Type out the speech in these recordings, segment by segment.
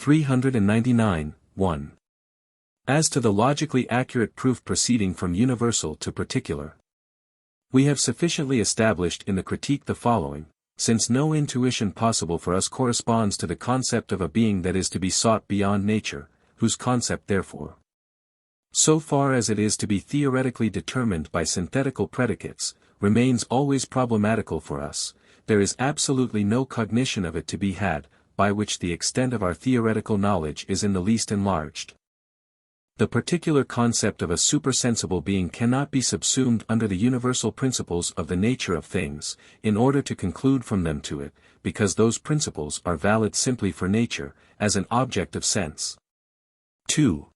399, 1. As to the logically accurate proof proceeding from universal to particular, we have sufficiently established in the Critique the following: since no intuition possible for us corresponds to the concept of a being that is to be sought beyond nature, whose concept therefore, so far as it is to be theoretically determined by synthetical predicates, remains always problematical for us, there is absolutely no cognition of it to be had, by which the extent of our theoretical knowledge is in the least enlarged. The particular concept of a supersensible being cannot be subsumed under the universal principles of the nature of things, in order to conclude from them to it, because those principles are valid simply for nature, as an object of sense. 2.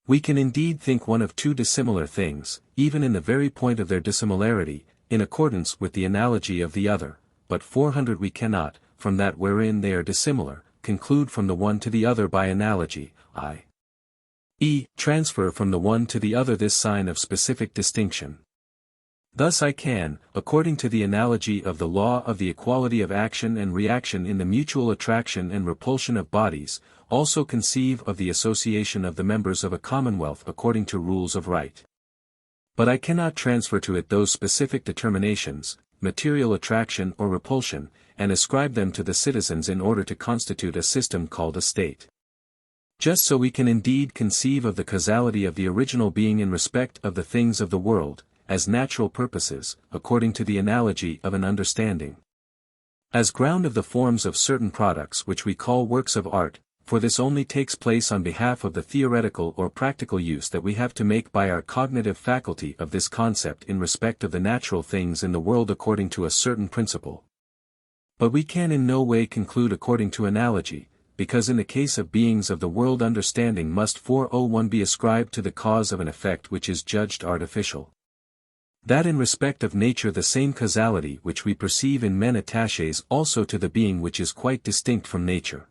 We can indeed think one of two dissimilar things, even in the very point of their dissimilarity, in accordance with the analogy of the other, but 400 we cannot, from that wherein they are dissimilar, conclude from the one to the other by analogy, i.e., transfer from the one to the other this sign of specific distinction. Thus I can, according to the analogy of the law of the equality of action and reaction in the mutual attraction and repulsion of bodies, also conceive of the association of the members of a commonwealth according to rules of right. But I cannot transfer to it those specific determinations, material attraction or repulsion, and ascribe them to the citizens in order to constitute a system called a state. Just so we can indeed conceive of the causality of the original being in respect of the things of the world, as natural purposes, according to the analogy of an understanding, as ground of the forms of certain products which we call works of art, for this only takes place on behalf of the theoretical or practical use that we have to make by our cognitive faculty of this concept in respect of the natural things in the world according to a certain principle. But we can in no way conclude according to analogy, because in the case of beings of the world understanding must 401 be ascribed to the cause of an effect which is judged artificial. That in respect of nature the same causality which we perceive in men attaches also to the being which is quite distinct from nature.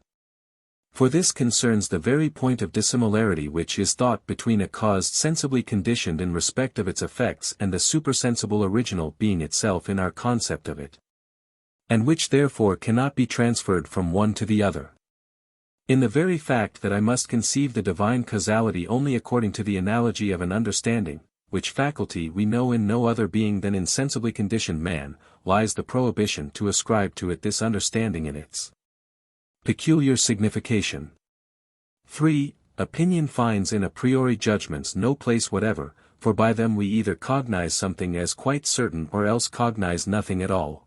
For this concerns the very point of dissimilarity which is thought between a cause sensibly conditioned in respect of its effects and the supersensible original being itself in our concept of it, and which therefore cannot be transferred from one to the other. In the very fact that I must conceive the divine causality only according to the analogy of an understanding, which faculty we know in no other being than in sensibly conditioned man, lies the prohibition to ascribe to it this understanding in its peculiar signification. 3. Opinion finds in a priori judgments no place whatever, for by them we either cognize something as quite certain or else cognize nothing at all.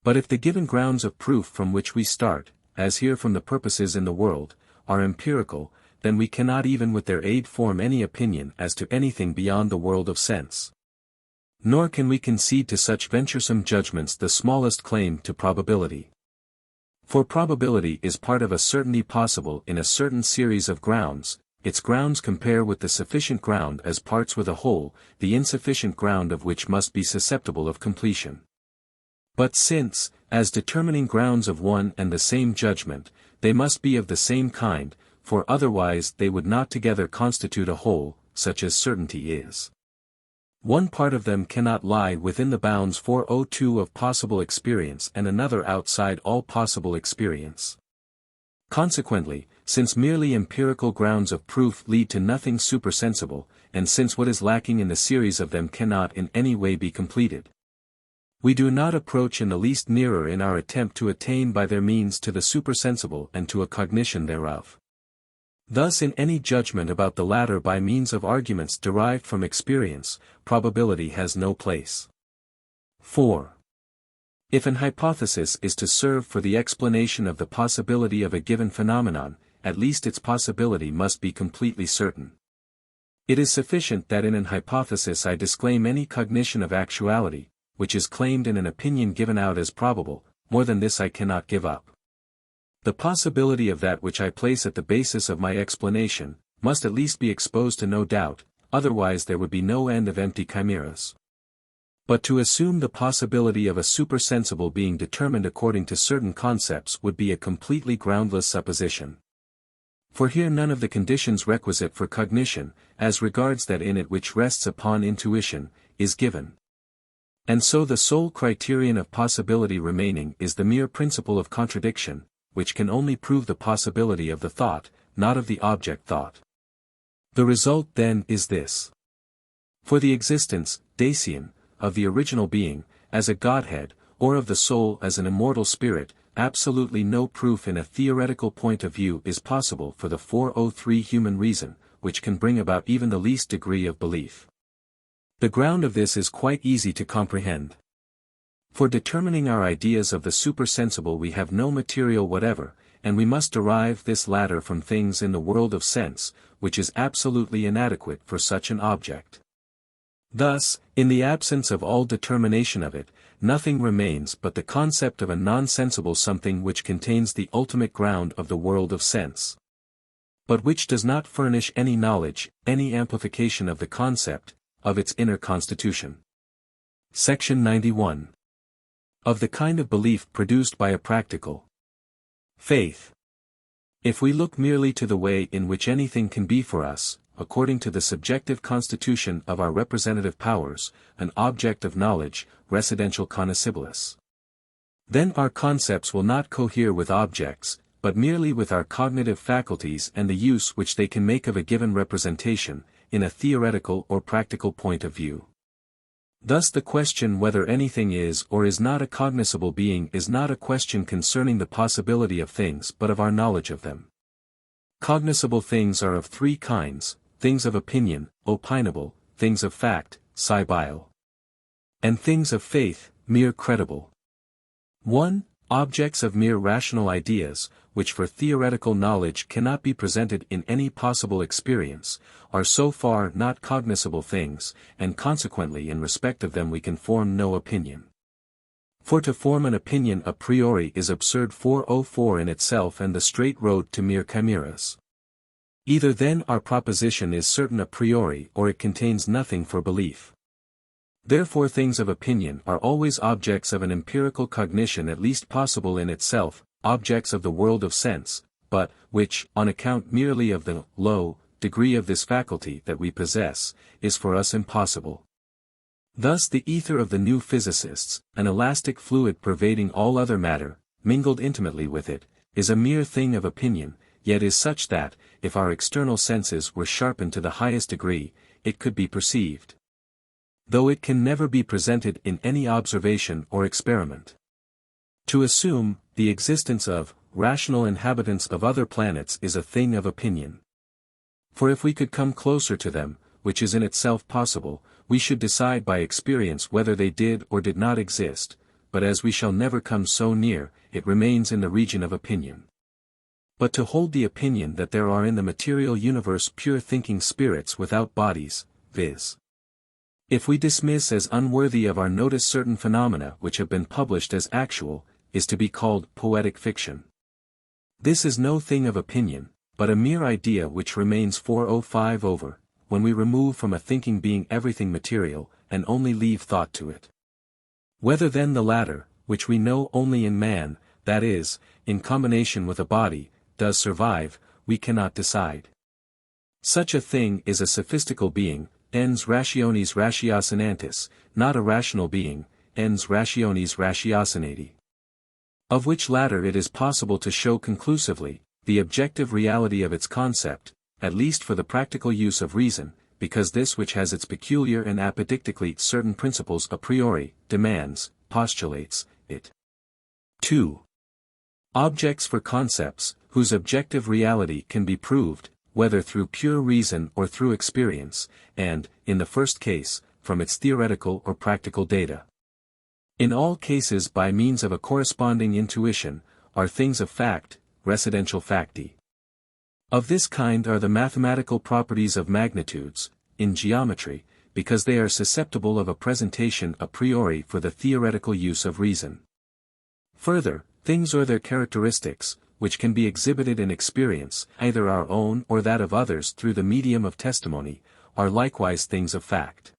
But if the given grounds of proof from which we start, as here from the purposes in the world, are empirical, then we cannot even with their aid form any opinion as to anything beyond the world of sense. Nor can we concede to such venturesome judgments the smallest claim to probability. For probability is part of a certainty possible in a certain series of grounds, its grounds compare with the sufficient ground as parts with a whole, the insufficient ground of which must be susceptible of completion. But since, as determining grounds of one and the same judgment, they must be of the same kind, for otherwise they would not together constitute a whole, such as certainty is. One part of them cannot lie within the bounds 402 of possible experience and another outside all possible experience. Consequently, since merely empirical grounds of proof lead to nothing supersensible, and since what is lacking in the series of them cannot in any way be completed, we do not approach in the least nearer in our attempt to attain by their means to the supersensible and to a cognition thereof. Thus in any judgment about the latter by means of arguments derived from experience, probability has no place. 4. If an hypothesis is to serve for the explanation of the possibility of a given phenomenon, at least its possibility must be completely certain. It is sufficient that in an hypothesis I disclaim any cognition of actuality, which is claimed in an opinion given out as probable, more than this I cannot give up. The possibility of that which I place at the basis of my explanation, must at least be exposed to no doubt, otherwise there would be no end of empty chimeras. But to assume the possibility of a supersensible being determined according to certain concepts would be a completely groundless supposition. For here none of the conditions requisite for cognition, as regards that in it which rests upon intuition, is given. And so the sole criterion of possibility remaining is the mere principle of contradiction, which can only prove the possibility of the thought, not of the object thought. The result then is this. For the existence, Dacian, of the original being, as a Godhead, or of the soul as an immortal spirit, absolutely no proof in a theoretical point of view is possible for the 403 human reason, which can bring about even the least degree of belief. The ground of this is quite easy to comprehend. For determining our ideas of the supersensible we have no material whatever, and we must derive this latter from things in the world of sense, which is absolutely inadequate for such an object. Thus, in the absence of all determination of it, nothing remains but the concept of a non-sensible something which contains the ultimate ground of the world of sense, but which does not furnish any knowledge, any amplification of the concept, of its inner constitution. Section 91. Of the kind of belief produced by a practical faith. If we look merely to the way in which anything can be for us, according to the subjective constitution of our representative powers, an object of knowledge, residential cognoscibilis, then our concepts will not cohere with objects, but merely with our cognitive faculties and the use which they can make of a given representation, in a theoretical or practical point of view. Thus the question whether anything is or is not a cognizable being is not a question concerning the possibility of things but of our knowledge of them. Cognizable things are of three kinds: things of opinion, opinable; things of fact, scibile; and things of faith, mere credible. 1. Objects of mere rational ideas, which for theoretical knowledge cannot be presented in any possible experience, are so far not cognizable things, and consequently in respect of them we can form no opinion. For to form an opinion a priori is absurd 404 in itself and the straight road to mere chimeras. Either then our proposition is certain a priori or it contains nothing for belief. Therefore things of opinion are always objects of an empirical cognition at least possible in itself, objects of the world of sense, but, which, on account merely of the low degree of this faculty that we possess, is for us impossible. Thus the ether of the new physicists, an elastic fluid pervading all other matter, mingled intimately with it, is a mere thing of opinion, yet is such that, if our external senses were sharpened to the highest degree, it could be perceived, though it can never be presented in any observation or experiment. To assume the existence of rational inhabitants of other planets is a thing of opinion. For if we could come closer to them, which is in itself possible, we should decide by experience whether they did or did not exist, but as we shall never come so near, it remains in the region of opinion. But to hold the opinion that there are in the material universe pure thinking spirits without bodies, viz. If we dismiss as unworthy of our notice certain phenomena which have been published as actual, is to be called poetic fiction. This is no thing of opinion, but a mere idea which remains 405 over, when we remove from a thinking being everything material, and only leave thought to it. Whether then the latter, which we know only in man, that is, in combination with a body, does survive, we cannot decide. Such a thing is a sophistical being, ens rationis ratiocinantis, not a rational being, ens rationis ratiocinati. Of which latter it is possible to show conclusively the objective reality of its concept, at least for the practical use of reason, because this which has its peculiar and apodictically certain principles a priori, demands, postulates, it. 2. Objects for concepts, whose objective reality can be proved, whether through pure reason or through experience, and, in the first case, from its theoretical or practical data. In all cases by means of a corresponding intuition, are things of fact, residential facti. Of this kind are the mathematical properties of magnitudes, in geometry, because they are susceptible of a presentation a priori for the theoretical use of reason. Further, things or their characteristics, which can be exhibited in experience, either our own or that of others through the medium of testimony, are likewise things of fact.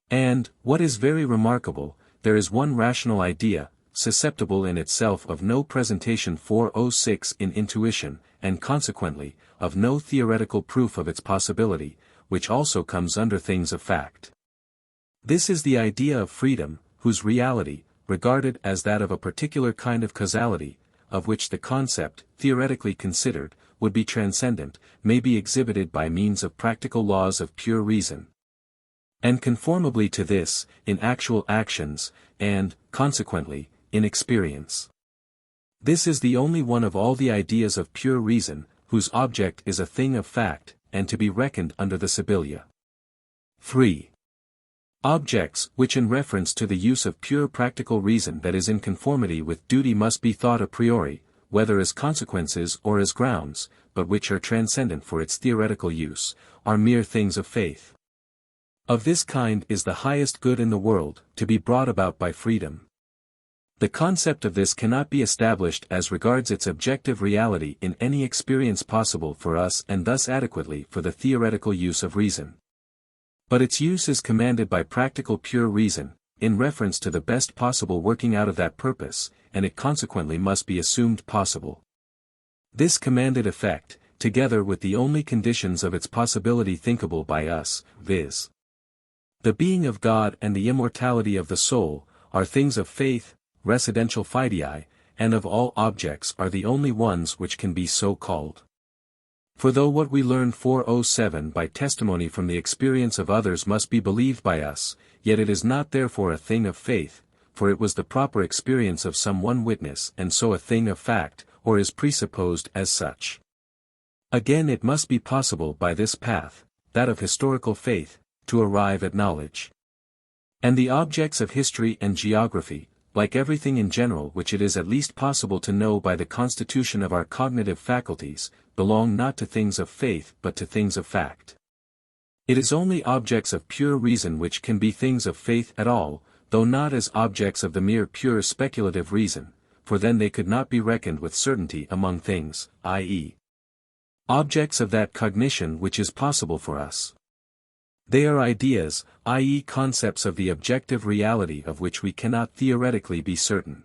And, what is very remarkable, there is one rational idea, susceptible in itself of no presentation 406 in intuition, and consequently, of no theoretical proof of its possibility, which also comes under things of fact. This is the idea of freedom, whose reality, regarded as that of a particular kind of causality, of which the concept, theoretically considered, would be transcendent, may be exhibited by means of practical laws of pure reason. And conformably to this, in actual actions, and, consequently, in experience. This is the only one of all the ideas of pure reason, whose object is a thing of fact, and to be reckoned under the Sibylla. 3. Objects which in reference to the use of pure practical reason that is in conformity with duty must be thought a priori, whether as consequences or as grounds, but which are transcendent for its theoretical use, are mere things of faith. Of this kind is the highest good in the world, to be brought about by freedom. The concept of this cannot be established as regards its objective reality in any experience possible for us and thus adequately for the theoretical use of reason. But its use is commanded by practical pure reason, in reference to the best possible working out of that purpose, and it consequently must be assumed possible. This commanded effect, together with the only conditions of its possibility thinkable by us, viz. the being of God and the immortality of the soul, are things of faith, residential fidei, and of all objects are the only ones which can be so called. For though what we learn 407 by testimony from the experience of others must be believed by us, yet it is not therefore a thing of faith, for it was the proper experience of some one witness and so a thing of fact, or is presupposed as such. Again it must be possible by this path, that of historical faith, to arrive at knowledge. And the objects of history and geography, like everything in general which it is at least possible to know by the constitution of our cognitive faculties, belong not to things of faith but to things of fact. It is only objects of pure reason which can be things of faith at all, though not as objects of the mere pure speculative reason, for then they could not be reckoned with certainty among things, i.e. objects of that cognition which is possible for us. They are ideas, i.e. concepts of the objective reality of which we cannot theoretically be certain.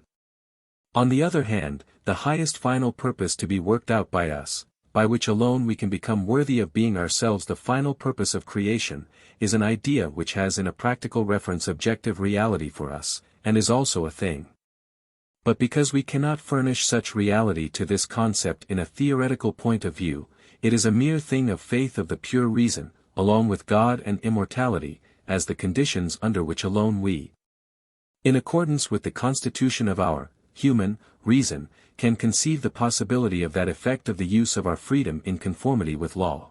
On the other hand, the highest final purpose to be worked out by us, by which alone we can become worthy of being ourselves the final purpose of creation, is an idea which has in a practical reference objective reality for us, and is also a thing. But because we cannot furnish such reality to this concept in a theoretical point of view, it is a mere thing of faith of the pure reason, along with God and immortality, as the conditions under which alone we, in accordance with the constitution of our human reason, can conceive the possibility of that effect of the use of our freedom in conformity with law.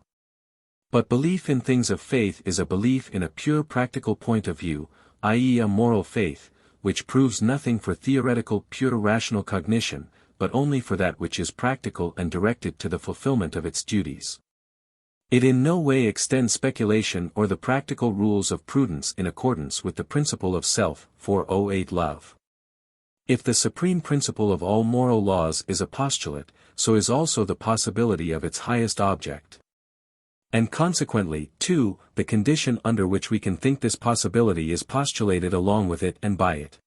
But belief in things of faith is a belief in a pure practical point of view, i.e. a moral faith, which proves nothing for theoretical pure rational cognition, but only for that which is practical and directed to the fulfillment of its duties. It in no way extends speculation or the practical rules of prudence in accordance with the principle of self, 408 love. If the supreme principle of all moral laws is a postulate, so is also the possibility of its highest object. And consequently, too, the condition under which we can think this possibility is postulated along with it and by it.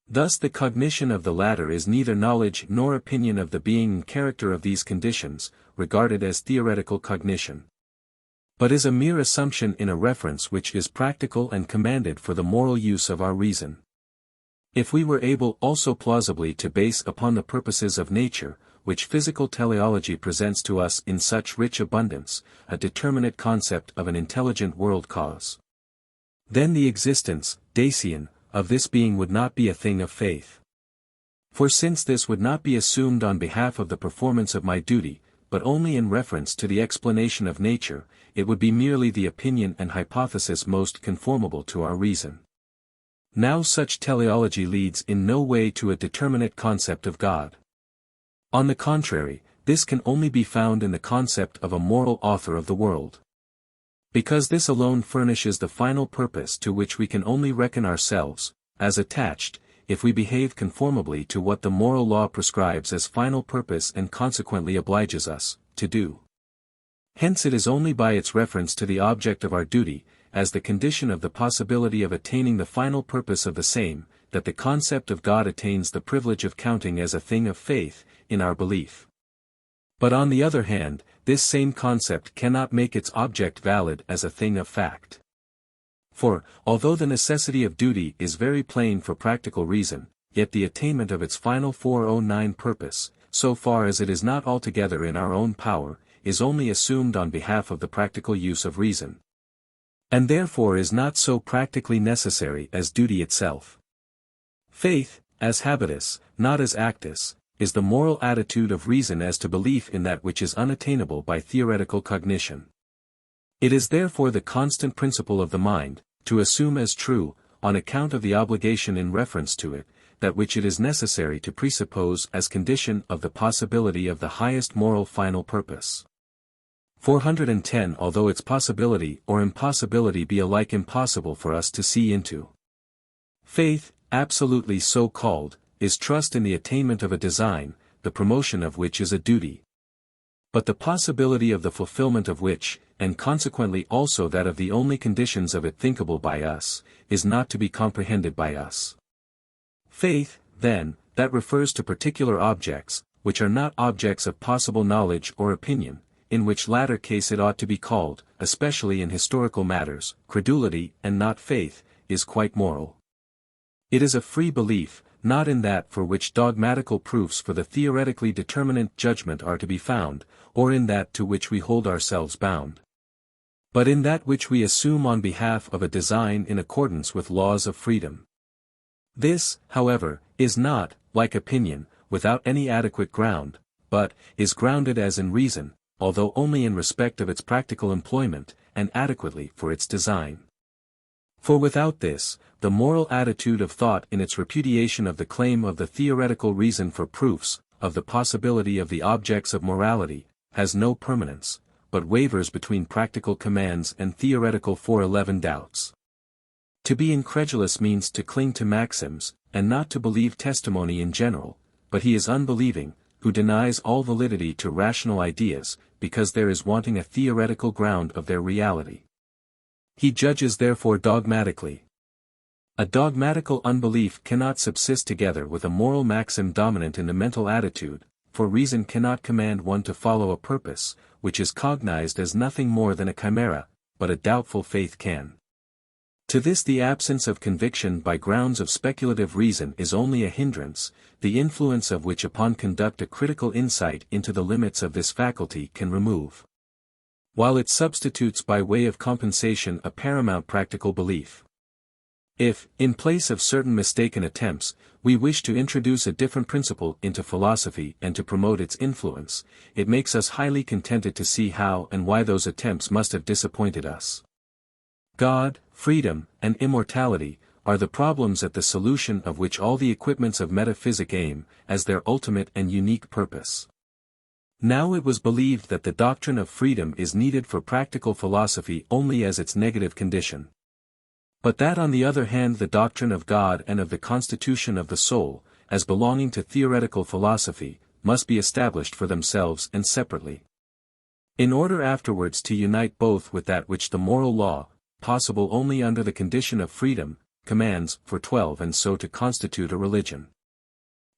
Thus the cognition of the latter is neither knowledge nor opinion of the being and character of these conditions, regarded as theoretical cognition, but is a mere assumption in a reference which is practical and commanded for the moral use of our reason. If we were able also plausibly to base upon the purposes of nature, which physical teleology presents to us in such rich abundance, a determinate concept of an intelligent world cause, then the existence, Dacian, of this being would not be a thing of faith. For since this would not be assumed on behalf of the performance of my duty, but only in reference to the explanation of nature, it would be merely the opinion and hypothesis most conformable to our reason. Now such teleology leads in no way to a determinate concept of God. On the contrary, this can only be found in the concept of a moral author of the world. Because this alone furnishes the final purpose to which we can only reckon ourselves, as attached, if we behave conformably to what the moral law prescribes as final purpose and consequently obliges us to do. Hence it is only by its reference to the object of our duty, as the condition of the possibility of attaining the final purpose of the same, that the concept of God attains the privilege of counting as a thing of faith, in our belief. But on the other hand, this same concept cannot make its object valid as a thing of fact. For, although the necessity of duty is very plain for practical reason, yet the attainment of its final 409 purpose, so far as it is not altogether in our own power, is only assumed on behalf of the practical use of reason. And therefore is not so practically necessary as duty itself. Faith, as habitus, not as actus, is the moral attitude of reason as to belief in that which is unattainable by theoretical cognition. It is therefore the constant principle of the mind, to assume as true, on account of the obligation in reference to it, that which it is necessary to presuppose as condition of the possibility of the highest moral final purpose. 410 Although its possibility or impossibility be alike impossible for us to see into. Faith, absolutely so called, is trust in the attainment of a design, the promotion of which is a duty. But the possibility of the fulfillment of which, and consequently also that of the only conditions of it thinkable by us, is not to be comprehended by us. Faith, then, that refers to particular objects, which are not objects of possible knowledge or opinion, in which latter case it ought to be called, especially in historical matters, credulity and not faith, is quite moral. It is a free belief, not in that for which dogmatical proofs for the theoretically determinate judgment are to be found, or in that to which we hold ourselves bound, but in that which we assume on behalf of a design in accordance with laws of freedom. This, however, is not, like opinion, without any adequate ground, but is grounded as in reason, although only in respect of its practical employment, and adequately for its design. For without this, the moral attitude of thought in its repudiation of the claim of the theoretical reason for proofs, of the possibility of the objects of morality, has no permanence, but wavers between practical commands and theoretical 411 doubts. To be incredulous means to cling to maxims, and not to believe testimony in general, but he is unbelieving, who denies all validity to rational ideas, because there is wanting a theoretical ground of their reality. He judges therefore dogmatically. A dogmatical unbelief cannot subsist together with a moral maxim dominant in the mental attitude, for reason cannot command one to follow a purpose, which is cognized as nothing more than a chimera, but a doubtful faith can. To this the absence of conviction by grounds of speculative reason is only a hindrance, the influence of which upon conduct a critical insight into the limits of this faculty can remove, while it substitutes by way of compensation a paramount practical belief. If, in place of certain mistaken attempts, we wish to introduce a different principle into philosophy and to promote its influence, it makes us highly contented to see how and why those attempts must have disappointed us. God, freedom, and immortality, are the problems at the solution of which all the equipments of metaphysic aim, as their ultimate and unique purpose. Now it was believed that the doctrine of freedom is needed for practical philosophy only as its negative condition. But that on the other hand the doctrine of God and of the constitution of the soul, as belonging to theoretical philosophy, must be established for themselves and separately, in order afterwards to unite both with that which the moral law, possible only under the condition of freedom, commands for 12 and so to constitute a religion.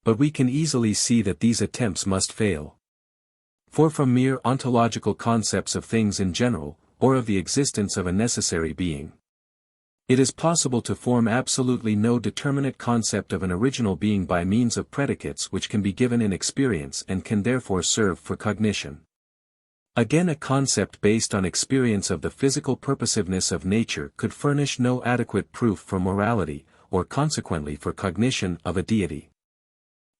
But we can easily see that these attempts must fail. For from mere ontological concepts of things in general, or of the existence of a necessary being, it is possible to form absolutely no determinate concept of an original being by means of predicates which can be given in experience and can therefore serve for cognition. Again, a concept based on experience of the physical purposiveness of nature could furnish no adequate proof for morality, or consequently for cognition of a deity.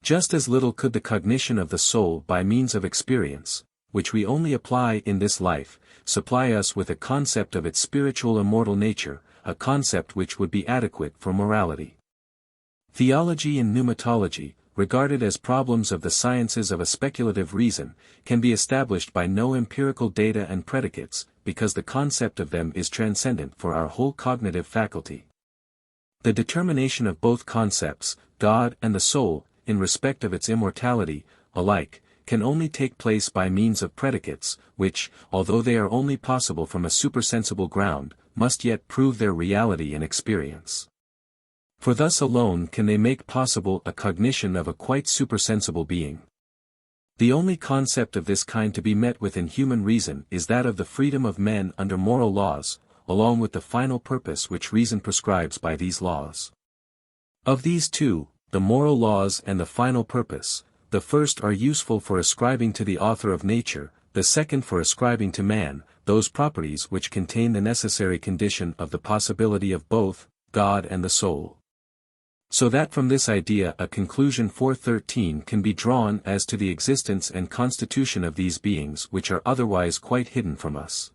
Just as little could the cognition of the soul by means of experience, which we only apply in this life, supply us with a concept of its spiritual immortal nature, a concept which would be adequate for morality. Theology and pneumatology, regarded as problems of the sciences of a speculative reason, can be established by no empirical data and predicates, because the concept of them is transcendent for our whole cognitive faculty. The determination of both concepts, God and the soul, in respect of its immortality, alike, can only take place by means of predicates, which, although they are only possible from a supersensible ground, must yet prove their reality in experience. For thus alone can they make possible a cognition of a quite supersensible being. The only concept of this kind to be met with in human reason is that of the freedom of men under moral laws, along with the final purpose which reason prescribes by these laws. Of these two, the moral laws and the final purpose. The first are useful for ascribing to the author of nature, the second for ascribing to man, those properties which contain the necessary condition of the possibility of both, God and the soul. So that from this idea a conclusion 413 can be drawn as to the existence and constitution of these beings which are otherwise quite hidden from us.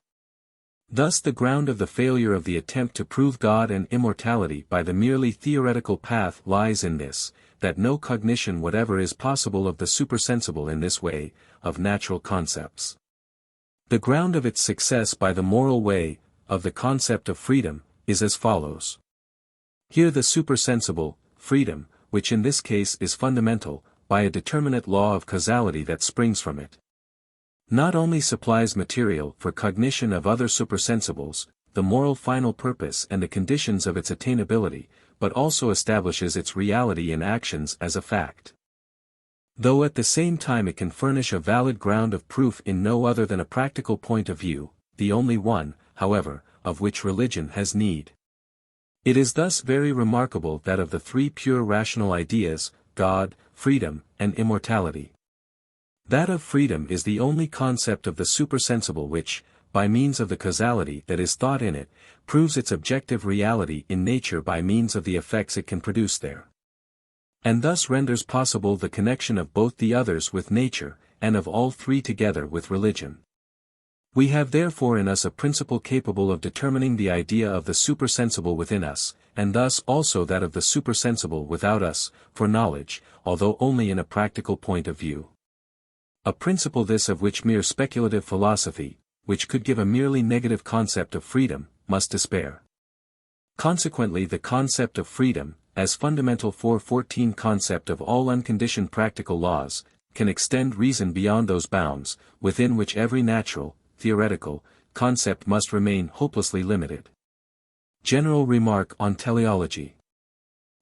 Thus the ground of the failure of the attempt to prove God and immortality by the merely theoretical path lies in this, that no cognition whatever is possible of the supersensible in this way, of natural concepts. The ground of its success by the moral way, of the concept of freedom, is as follows. Here the supersensible, freedom, which in this case is fundamental, by a determinate law of causality that springs from it, not only supplies material for cognition of other supersensibles, the moral final purpose and the conditions of its attainability, but also establishes its reality in actions as a fact. Though at the same time it can furnish a valid ground of proof in no other than a practical point of view, the only one, however, of which religion has need. It is thus very remarkable that of the three pure rational ideas, God, freedom, and immortality, that of freedom is the only concept of the supersensible which, by means of the causality that is thought in it, proves its objective reality in nature by means of the effects it can produce there, and thus renders possible the connection of both the others with nature, and of all three together with religion. We have therefore in us a principle capable of determining the idea of the supersensible within us, and thus also that of the supersensible without us, for knowledge, although only in a practical point of view. A principle this of which mere speculative philosophy, which could give a merely negative concept of freedom, must despair. Consequently the concept of freedom, as fundamental 414 concept of all unconditioned practical laws, can extend reason beyond those bounds, within which every natural, theoretical, concept must remain hopelessly limited. General remark on teleology.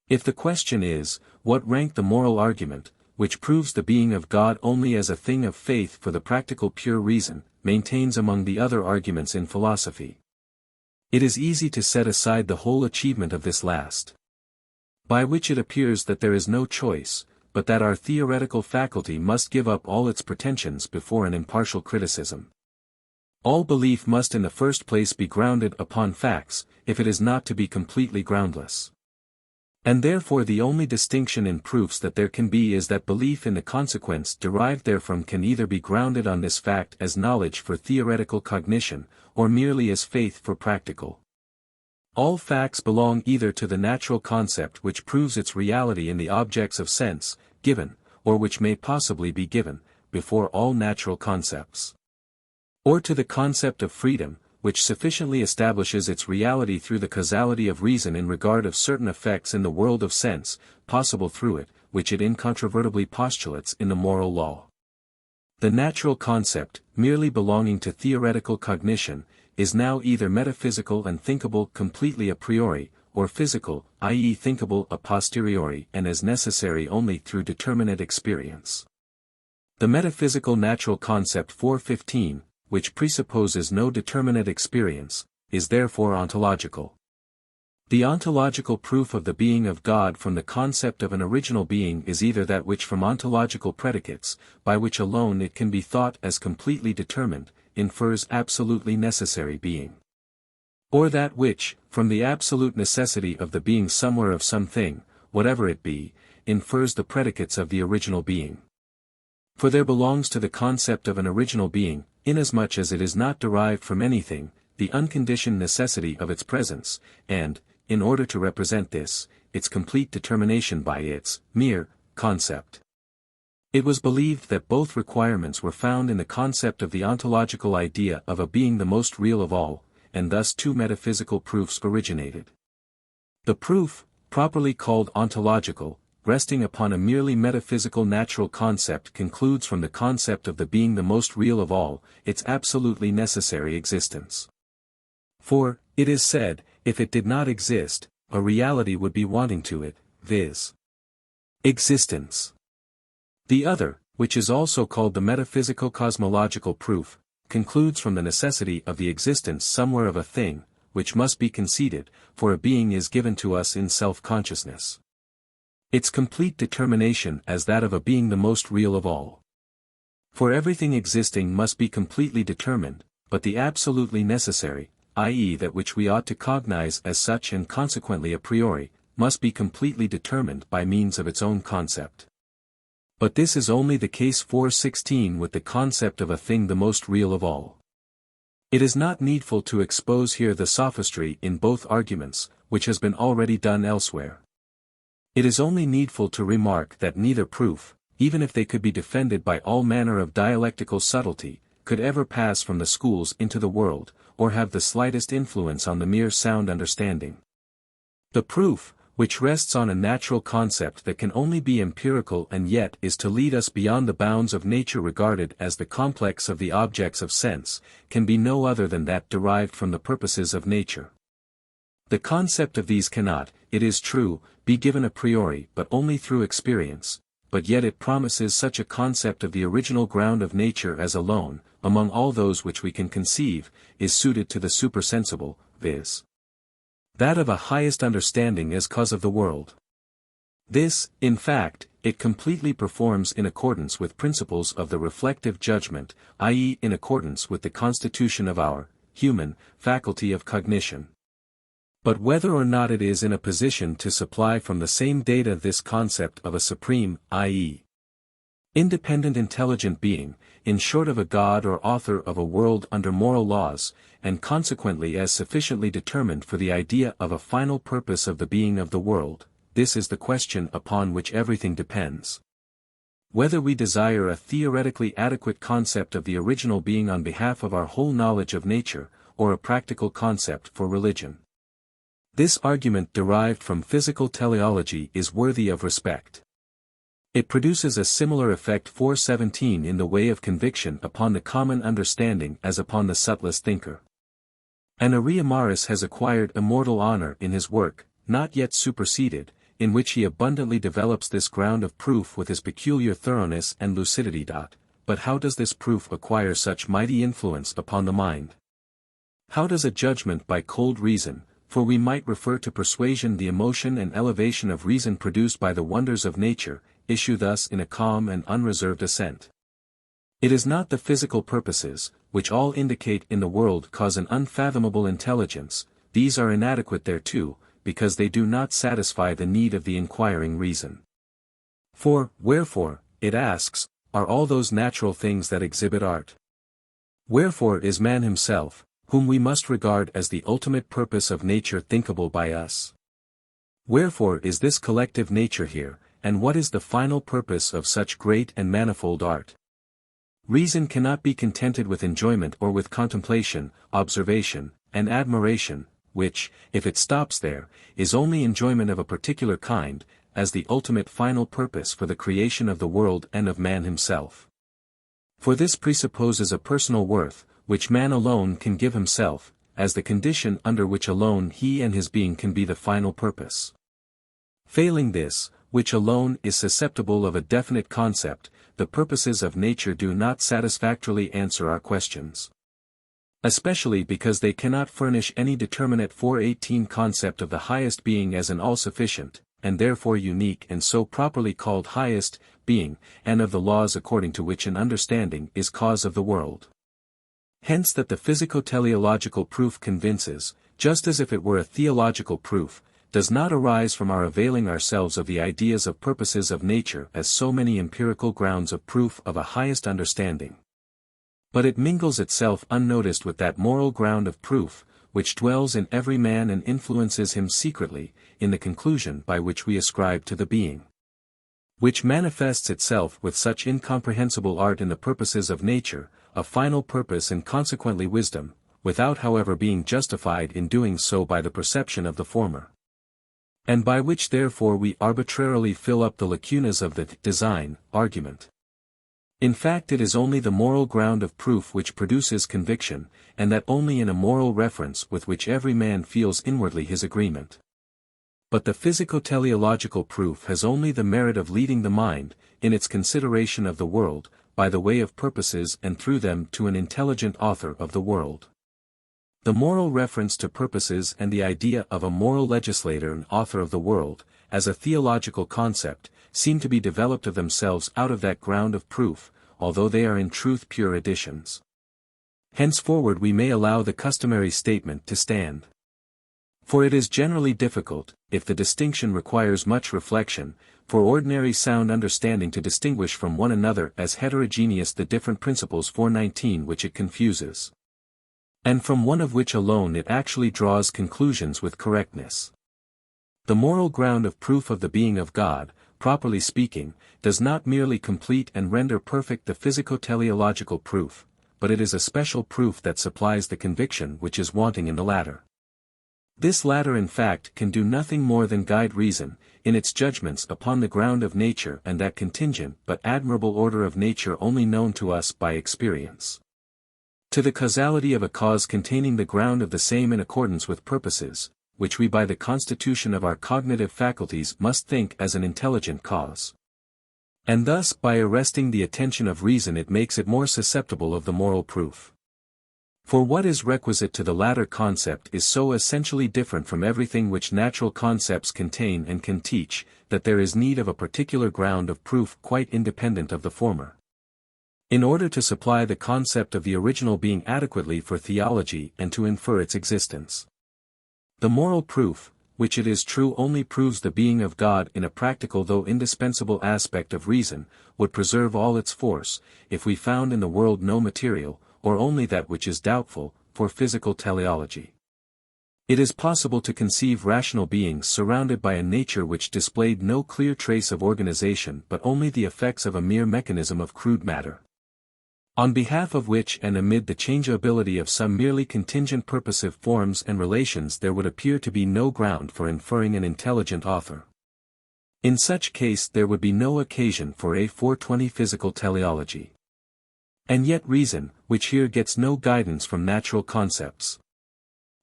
If the question is, what rank the moral argument, which proves the being of God only as a thing of faith for the practical pure reason, maintains among the other arguments in philosophy? It is easy to set aside the whole achievement of this last, by which it appears that there is no choice, but that our theoretical faculty must give up all its pretensions before an impartial criticism. All belief must in the first place be grounded upon facts, if it is not to be completely groundless. And therefore the only distinction in proofs that there can be is that belief in the consequence derived therefrom can either be grounded on this fact as knowledge for theoretical cognition, or merely as faith for practical. All facts belong either to the natural concept which proves its reality in the objects of sense, given, or which may possibly be given, before all natural concepts, or to the concept of freedom, which sufficiently establishes its reality through the causality of reason in regard of certain effects in the world of sense, possible through it, which it incontrovertibly postulates in the moral law. The natural concept, merely belonging to theoretical cognition, is now either metaphysical and thinkable completely a priori, or physical, i.e. thinkable a posteriori and as necessary only through determinate experience. The metaphysical natural concept 415, which presupposes no determinate experience, is therefore ontological. The ontological proof of the being of God from the concept of an original being is either that which from ontological predicates, by which alone it can be thought as completely determined, infers absolutely necessary being, or that which, from the absolute necessity of the being somewhere of something, whatever it be, infers the predicates of the original being. For there belongs to the concept of an original being, inasmuch as it is not derived from anything, the unconditioned necessity of its presence, and, in order to represent this, its complete determination by its mere concept. It was believed that both requirements were found in the concept of the ontological idea of a being the most real of all, and thus two metaphysical proofs originated. The proof, properly called ontological, resting upon a merely metaphysical natural concept concludes from the concept of the being the most real of all, its absolutely necessary existence. For, it is said, if it did not exist, a reality would be wanting to it, viz. Existence. The other, which is also called the metaphysico-cosmological proof, concludes from the necessity of the existence somewhere of a thing, which must be conceded, for a being is given to us in self-consciousness. Its complete determination as that of a being the most real of all. For everything existing must be completely determined, but the absolutely necessary, i.e. that which we ought to cognize as such and consequently a priori, must be completely determined by means of its own concept. But this is only the case 416 with the concept of a thing the most real of all. It is not needful to expose here the sophistry in both arguments, which has been already done elsewhere. It is only needful to remark that neither proof, even if they could be defended by all manner of dialectical subtlety, could ever pass from the schools into the world, or have the slightest influence on the mere sound understanding. The proof, which rests on a natural concept that can only be empirical and yet is to lead us beyond the bounds of nature regarded as the complex of the objects of sense, can be no other than that derived from the purposes of nature. The concept of these cannot, it is true, be given a priori but only through experience, but yet it promises such a concept of the original ground of nature as alone, among all those which we can conceive, is suited to the supersensible, viz. That of a highest understanding as cause of the world. This, in fact, it completely performs in accordance with principles of the reflective judgment, i.e. in accordance with the constitution of our, human, faculty of cognition. But whether or not it is in a position to supply from the same data this concept of a supreme, i.e. independent intelligent being, in short of a God or author of a world under moral laws, and consequently as sufficiently determined for the idea of a final purpose of the being of the world, this is the question upon which everything depends. Whether we desire a theoretically adequate concept of the original being on behalf of our whole knowledge of nature, or a practical concept for religion. This argument derived from physical teleology is worthy of respect. It produces a similar effect 417 in the way of conviction upon the common understanding as upon the subtlest thinker. Anaximaris has acquired immortal honor in his work, not yet superseded, in which he abundantly develops this ground of proof with his peculiar thoroughness and lucidity. But how does this proof acquire such mighty influence upon the mind? How does a judgment by cold reason, for we might refer to persuasion the emotion and elevation of reason produced by the wonders of nature, issue thus in a calm and unreserved assent? It is not the physical purposes, which all indicate in the world cause an unfathomable intelligence, these are inadequate thereto, because they do not satisfy the need of the inquiring reason. For, wherefore, it asks, are all those natural things that exhibit art? Wherefore is man himself, whom we must regard as the ultimate purpose of nature thinkable by us? Wherefore is this collective nature here, and what is the final purpose of such great and manifold art? Reason cannot be contented with enjoyment or with contemplation, observation, and admiration, which, if it stops there, is only enjoyment of a particular kind, as the ultimate final purpose for the creation of the world and of man himself. For this presupposes a personal worth, which man alone can give himself, as the condition under which alone he and his being can be the final purpose. Failing this, which alone is susceptible of a definite concept, the purposes of nature do not satisfactorily answer our questions. Especially because they cannot furnish any determinate 418 concept of the highest being as an all-sufficient, and therefore unique and so properly called highest, being, and of the laws according to which an understanding is cause of the world. Hence that the physico-teleological proof convinces, just as if it were a theological proof, does not arise from our availing ourselves of the ideas of purposes of nature as so many empirical grounds of proof of a highest understanding. But it mingles itself unnoticed with that moral ground of proof, which dwells in every man and influences him secretly, in the conclusion by which we ascribe to the being. Which manifests itself with such incomprehensible art in the purposes of nature, a final purpose and consequently wisdom, without however being justified in doing so by the perception of the former. And by which therefore we arbitrarily fill up the lacunas of the design argument. In fact it is only the moral ground of proof which produces conviction, and that only in a moral reference with which every man feels inwardly his agreement. But the physico-teleological proof has only the merit of leading the mind, in its consideration of the world, by the way of purposes and through them to an intelligent author of the world. The moral reference to purposes and the idea of a moral legislator and author of the world, as a theological concept, seem to be developed of themselves out of that ground of proof, although they are in truth pure additions. Henceforward we may allow the customary statement to stand. For it is generally difficult, if the distinction requires much reflection, for ordinary sound understanding to distinguish from one another as heterogeneous the different principles 419 which it confuses, and from one of which alone it actually draws conclusions with correctness. The moral ground of proof of the being of God, properly speaking, does not merely complete and render perfect the physico-teleological proof, but it is a special proof that supplies the conviction which is wanting in the latter. This latter in fact can do nothing more than guide reason, in its judgments upon the ground of nature and that contingent but admirable order of nature only known to us by experience. To the causality of a cause containing the ground of the same in accordance with purposes, which we by the constitution of our cognitive faculties must think as an intelligent cause. And thus by arresting the attention of reason it makes it more susceptible of the moral proof. For what is requisite to the latter concept is so essentially different from everything which natural concepts contain and can teach, that there is need of a particular ground of proof quite independent of the former, in order to supply the concept of the original being adequately for theology and to infer its existence. The moral proof, which it is true only proves the being of God in a practical though indispensable aspect of reason, would preserve all its force, if we found in the world no material, or only that which is doubtful, for physical teleology. It is possible to conceive rational beings surrounded by a nature which displayed no clear trace of organization but only the effects of a mere mechanism of crude matter, on behalf of which and amid the changeability of some merely contingent purposive forms and relations there would appear to be no ground for inferring an intelligent author. In such case there would be no occasion for a 420 physical teleology. And yet reason, which here gets no guidance from natural concepts,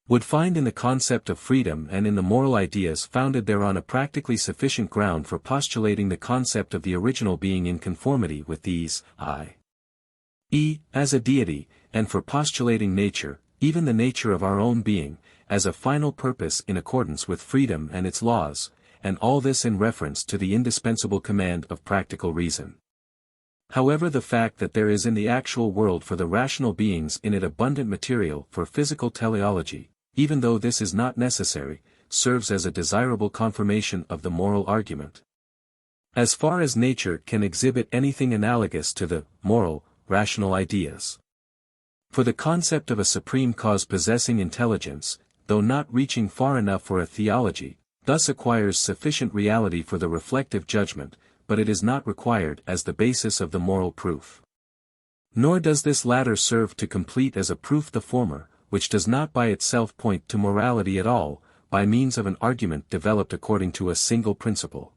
would find in the concept of freedom and in the moral ideas founded thereon a practically sufficient ground for postulating the concept of the original being in conformity with these, i.e., as a deity, and for postulating nature, even the nature of our own being, as a final purpose in accordance with freedom and its laws, and all this in reference to the indispensable command of practical reason. However, the fact that there is in the actual world for the rational beings in it abundant material for physical teleology, even though this is not necessary, serves as a desirable confirmation of the moral argument. As far as nature can exhibit anything analogous to the moral, rational ideas. For the concept of a supreme cause possessing intelligence, though not reaching far enough for a theology, thus acquires sufficient reality for the reflective judgment, but it is not required as the basis of the moral proof. Nor does this latter serve to complete as a proof the former, which does not by itself point to morality at all, by means of an argument developed according to a single principle.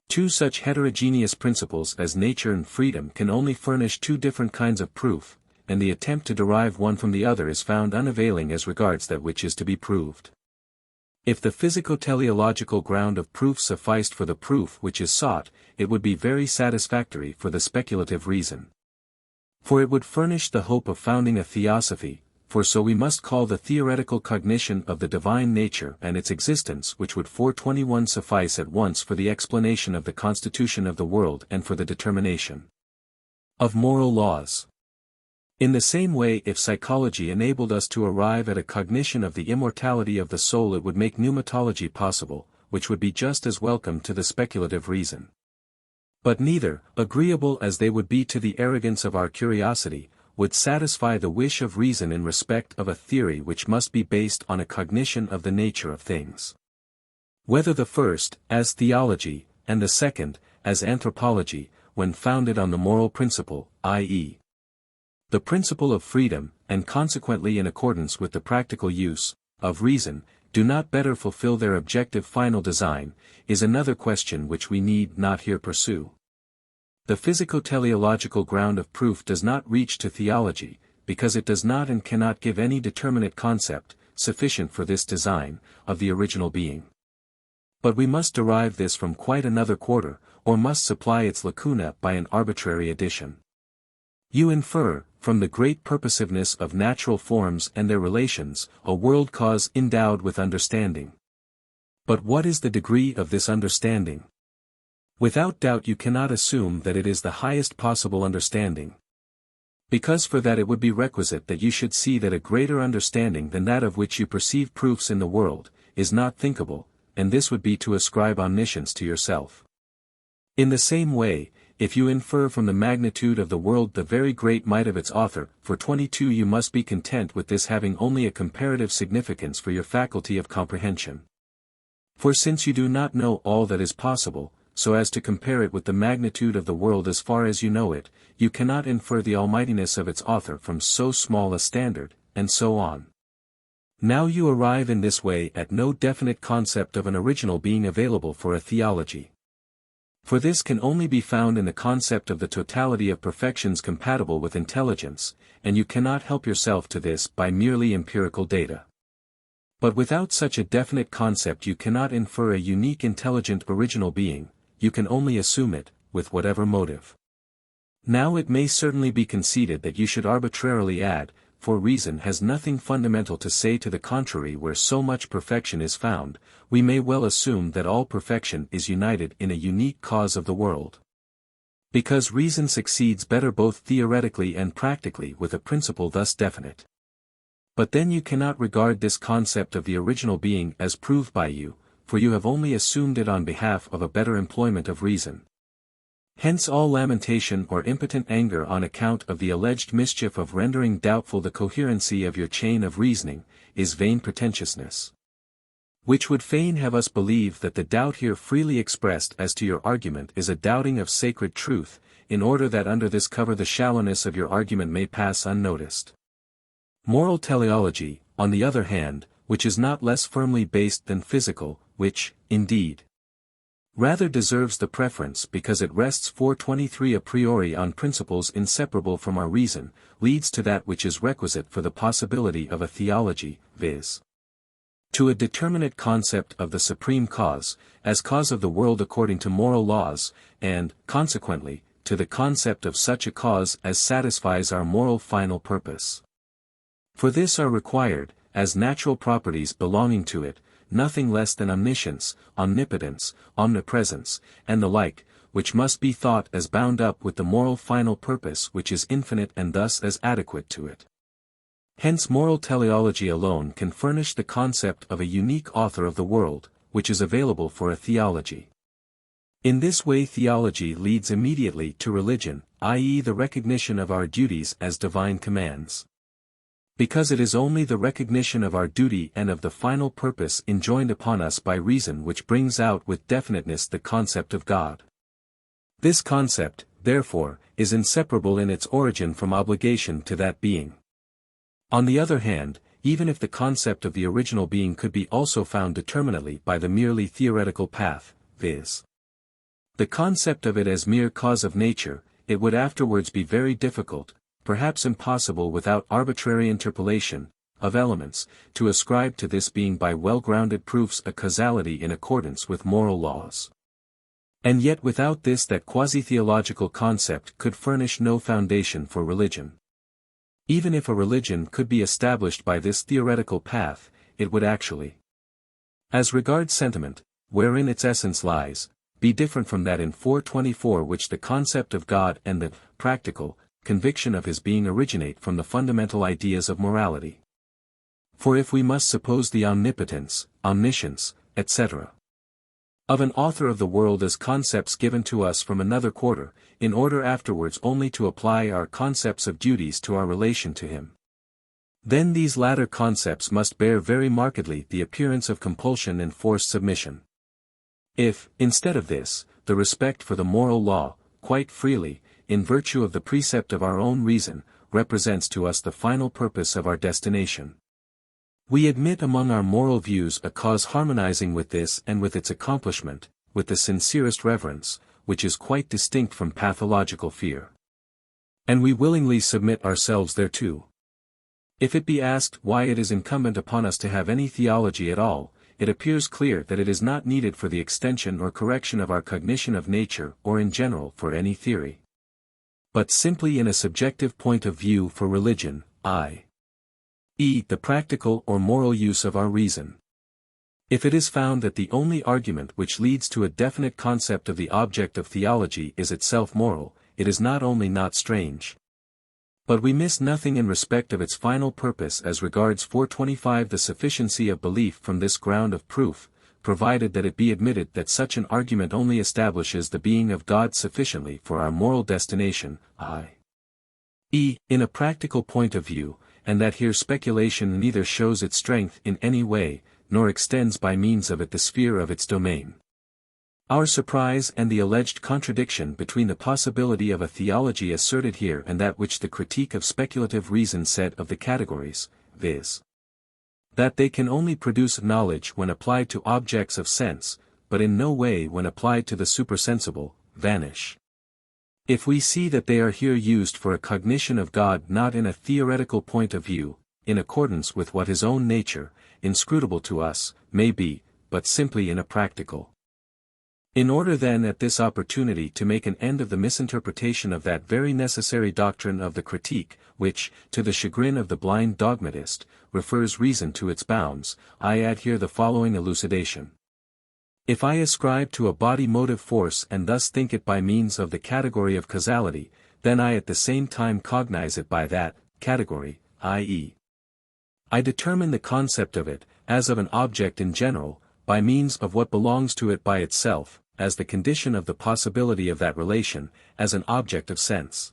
Two such heterogeneous principles as nature and freedom can only furnish two different kinds of proof, and the attempt to derive one from the other is found unavailing as regards that which is to be proved. If the physico-teleological ground of proof sufficed for the proof which is sought, it would be very satisfactory for the speculative reason. For it would furnish the hope of founding a theosophy, for so we must call the theoretical cognition of the divine nature and its existence, which would 421 suffice at once for the explanation of the constitution of the world and for the determination of moral laws. In the same way, if psychology enabled us to arrive at a cognition of the immortality of the soul, it would make pneumatology possible, which would be just as welcome to the speculative reason. But neither, agreeable as they would be to the arrogance of our curiosity, would satisfy the wish of reason in respect of a theory which must be based on a cognition of the nature of things. Whether the first, as theology, and the second, as anthropology, when founded on the moral principle, i.e., the principle of freedom, and consequently in accordance with the practical use, of reason, do not better fulfill their objective final design, is another question which we need not here pursue. The physico-teleological ground of proof does not reach to theology, because it does not and cannot give any determinate concept, sufficient for this design, of the original being. But we must derive this from quite another quarter, or must supply its lacuna by an arbitrary addition. You infer, from the great purposiveness of natural forms and their relations, a world cause endowed with understanding. But what is the degree of this understanding? Without doubt you cannot assume that it is the highest possible understanding. Because for that it would be requisite that you should see that a greater understanding than that of which you perceive proofs in the world, is not thinkable, and this would be to ascribe omniscience to yourself. In the same way, if you infer from the magnitude of the world the very great might of its author, for 22 you must be content with this having only a comparative significance for your faculty of comprehension. For since you do not know all that is possible, so as to compare it with the magnitude of the world as far as you know it, you cannot infer the almightiness of its author from so small a standard, and so on. Now you arrive in this way at no definite concept of an original being available for a theology. For this can only be found in the concept of the totality of perfections compatible with intelligence, and you cannot help yourself to this by merely empirical data. But without such a definite concept you cannot infer a unique intelligent original being, you can only assume it, with whatever motive. Now it may certainly be conceded that you should arbitrarily add, for reason has nothing fundamental to say to the contrary where so much perfection is found, we may well assume that all perfection is united in a unique cause of the world. Because reason succeeds better both theoretically and practically with a principle thus definite. But then you cannot regard this concept of the original being as proved by you, for you have only assumed it on behalf of a better employment of reason. Hence all lamentation or impotent anger on account of the alleged mischief of rendering doubtful the coherency of your chain of reasoning, is vain pretentiousness. Which would fain have us believe that the doubt here freely expressed as to your argument is a doubting of sacred truth, in order that under this cover the shallowness of your argument may pass unnoticed. Moral teleology, on the other hand, which is not less firmly based than physical, which, indeed, rather deserves the preference because it rests 423 a priori on principles inseparable from our reason, leads to that which is requisite for the possibility of a theology, viz. To a determinate concept of the supreme cause, as cause of the world according to moral laws, and, consequently, to the concept of such a cause as satisfies our moral final purpose. For this are required, as natural properties belonging to it, nothing less than omniscience, omnipotence, omnipresence, and the like, which must be thought as bound up with the moral final purpose which is infinite and thus as adequate to it. Hence moral teleology alone can furnish the concept of a unique author of the world, which is available for a theology. In this way theology leads immediately to religion, i.e. the recognition of our duties as divine commands. Because it is only the recognition of our duty and of the final purpose enjoined upon us by reason which brings out with definiteness the concept of God. This concept, therefore, is inseparable in its origin from obligation to that being. On the other hand, even if the concept of the original being could be also found determinately by the merely theoretical path, viz. the concept of it as mere cause of nature, it would afterwards be very difficult, perhaps impossible without arbitrary interpolation, of elements, to ascribe to this being by well-grounded proofs a causality in accordance with moral laws. And yet without this that quasi-theological concept could furnish no foundation for religion. Even if a religion could be established by this theoretical path, it would actually, as regards sentiment, wherein its essence lies, be different from that in 424 which the concept of God and the practical conviction of his being originate from the fundamental ideas of morality. For if we must suppose the omnipotence, omniscience, etc. of an author of the world as concepts given to us from another quarter, in order afterwards only to apply our concepts of duties to our relation to him, then these latter concepts must bear very markedly the appearance of compulsion and forced submission. If, instead of this, the respect for the moral law, quite freely, in virtue of the precept of our own reason, represents to us the final purpose of our destination, we admit among our moral views a cause harmonizing with this and with its accomplishment, with the sincerest reverence, which is quite distinct from pathological fear. And we willingly submit ourselves thereto. If it be asked why it is incumbent upon us to have any theology at all, it appears clear that it is not needed for the extension or correction of our cognition of nature or in general for any theory, but simply in a subjective point of view for religion, i.e. the practical or moral use of our reason. If it is found that the only argument which leads to a definite concept of the object of theology is itself moral, it is not only not strange, but we miss nothing in respect of its final purpose as regards 425 the sufficiency of belief from this ground of proof, provided that it be admitted that such an argument only establishes the being of God sufficiently for our moral destination, i.e., in a practical point of view, and that here speculation neither shows its strength in any way, nor extends by means of it the sphere of its domain. Our surprise and the alleged contradiction between the possibility of a theology asserted here and that which the critique of speculative reason said of the categories, viz. that they can only produce knowledge when applied to objects of sense, but in no way when applied to the supersensible, vanish. If we see that they are here used for a cognition of God not in a theoretical point of view, in accordance with what his own nature, inscrutable to us, may be, but simply in a practical. In order then at this opportunity to make an end of the misinterpretation of that very necessary doctrine of the critique, which, to the chagrin of the blind dogmatist, refers reason to its bounds, I add here the following elucidation. If I ascribe to a body motive force and thus think it by means of the category of causality, then I at the same time cognize it by that category, i.e., I determine the concept of it, as of an object in general, by means of what belongs to it by itself, as the condition of the possibility of that relation, as an object of sense.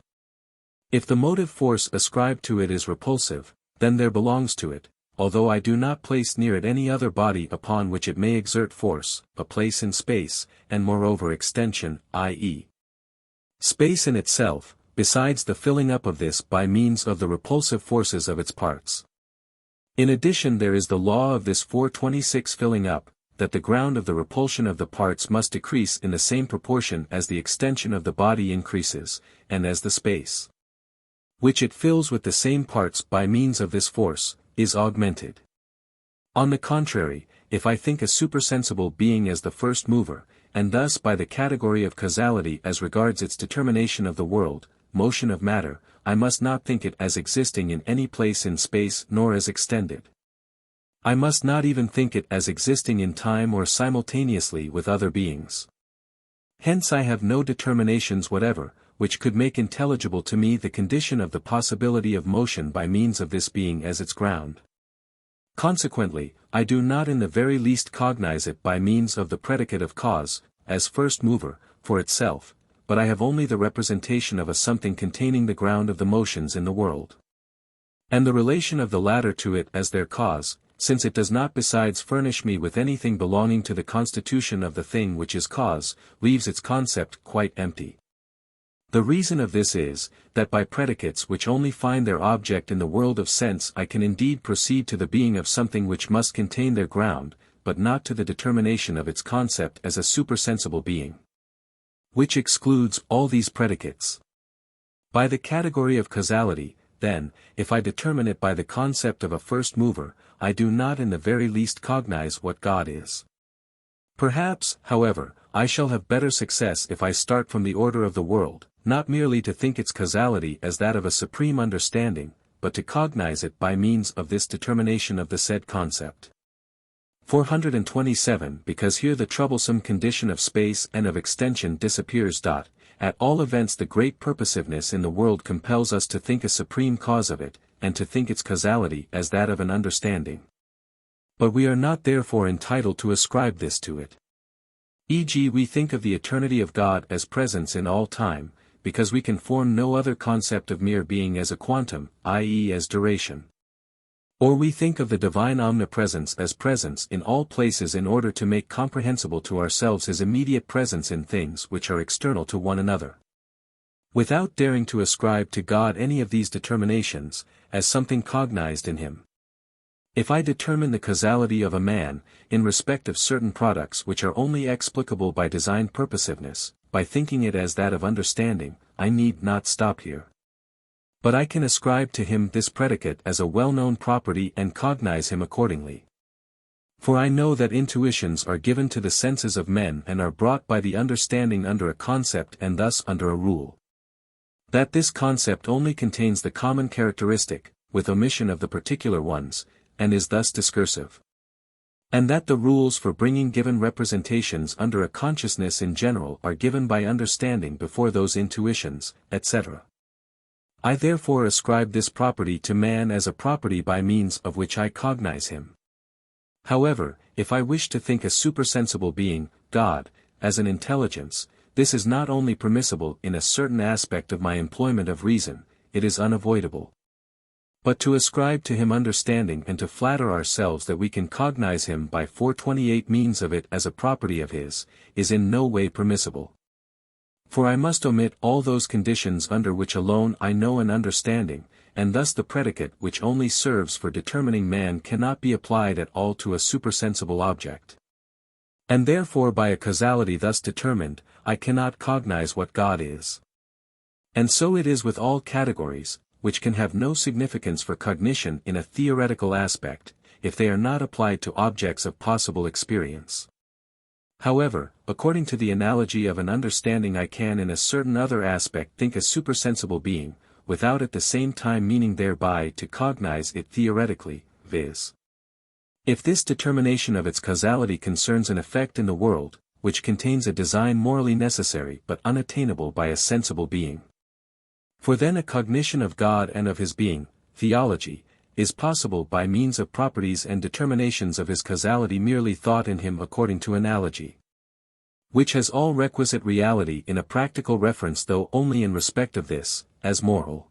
If the motive force ascribed to it is repulsive, then there belongs to it, although I do not place near it any other body upon which it may exert force, a place in space, and moreover extension, i.e., space in itself, besides the filling up of this by means of the repulsive forces of its parts. In addition there is the law of this 426 filling up, that the ground of the repulsion of the parts must decrease in the same proportion as the extension of the body increases, and as the space, which it fills with the same parts by means of this force, is augmented. On the contrary, if I think a supersensible being as the first mover, and thus by the category of causality as regards its determination of the world, motion of matter, I must not think it as existing in any place in space nor as extended. I must not even think it as existing in time or simultaneously with other beings. Hence I have no determinations whatever, which could make intelligible to me the condition of the possibility of motion by means of this being as its ground. Consequently, I do not in the very least cognize it by means of the predicate of cause, as first mover, for itself, but I have only the representation of a something containing the ground of the motions in the world, and the relation of the latter to it as their cause, since it does not besides furnish me with anything belonging to the constitution of the thing which is cause, leaves its concept quite empty. The reason of this is, that by predicates which only find their object in the world of sense I can indeed proceed to the being of something which must contain their ground, but not to the determination of its concept as a supersensible being, which excludes all these predicates. By the category of causality, then, if I determine it by the concept of a first mover, I do not in the very least cognize what God is. Perhaps, however, I shall have better success if I start from the order of the world, not merely to think its causality as that of a supreme understanding, but to cognize it by means of this determination of the said concept. 427 Because here the troublesome condition of space and of extension disappears. At all events the great purposiveness in the world compels us to think a supreme cause of it, and to think its causality as that of an understanding. But we are not therefore entitled to ascribe this to it. E.g., we think of the eternity of God as presence in all time, because we can form no other concept of mere being as a quantum, i.e. as duration. Or we think of the divine omnipresence as presence in all places in order to make comprehensible to ourselves his immediate presence in things which are external to one another, without daring to ascribe to God any of these determinations, as something cognized in him. If I determine the causality of a man, in respect of certain products which are only explicable by design purposiveness, by thinking it as that of understanding, I need not stop here. But I can ascribe to him this predicate as a well-known property and cognize him accordingly. For I know that intuitions are given to the senses of men and are brought by the understanding under a concept and thus under a rule. That this concept only contains the common characteristic, with omission of the particular ones, and is thus discursive. And that the rules for bringing given representations under a consciousness in general are given by understanding before those intuitions, etc. I therefore ascribe this property to man as a property by means of which I cognize him. However, if I wish to think a supersensible being, God, as an intelligence, this is not only permissible in a certain aspect of my employment of reason, it is unavoidable. But to ascribe to him understanding and to flatter ourselves that we can cognize him by 428 means of it as a property of his, is in no way permissible. For I must omit all those conditions under which alone I know an understanding, and thus the predicate which only serves for determining man cannot be applied at all to a supersensible object. And therefore by a causality thus determined, I cannot cognize what God is. And so it is with all categories, which can have no significance for cognition in a theoretical aspect, if they are not applied to objects of possible experience. However, according to the analogy of an understanding I can in a certain other aspect think a supersensible being, without at the same time meaning thereby to cognize it theoretically, viz. If this determination of its causality concerns an effect in the world, which contains a design morally necessary but unattainable by a sensible being. For then a cognition of God and of his being, theology, is possible by means of properties and determinations of his causality merely thought in him according to analogy. Which has all requisite reality in a practical reference though only in respect of this, as moral.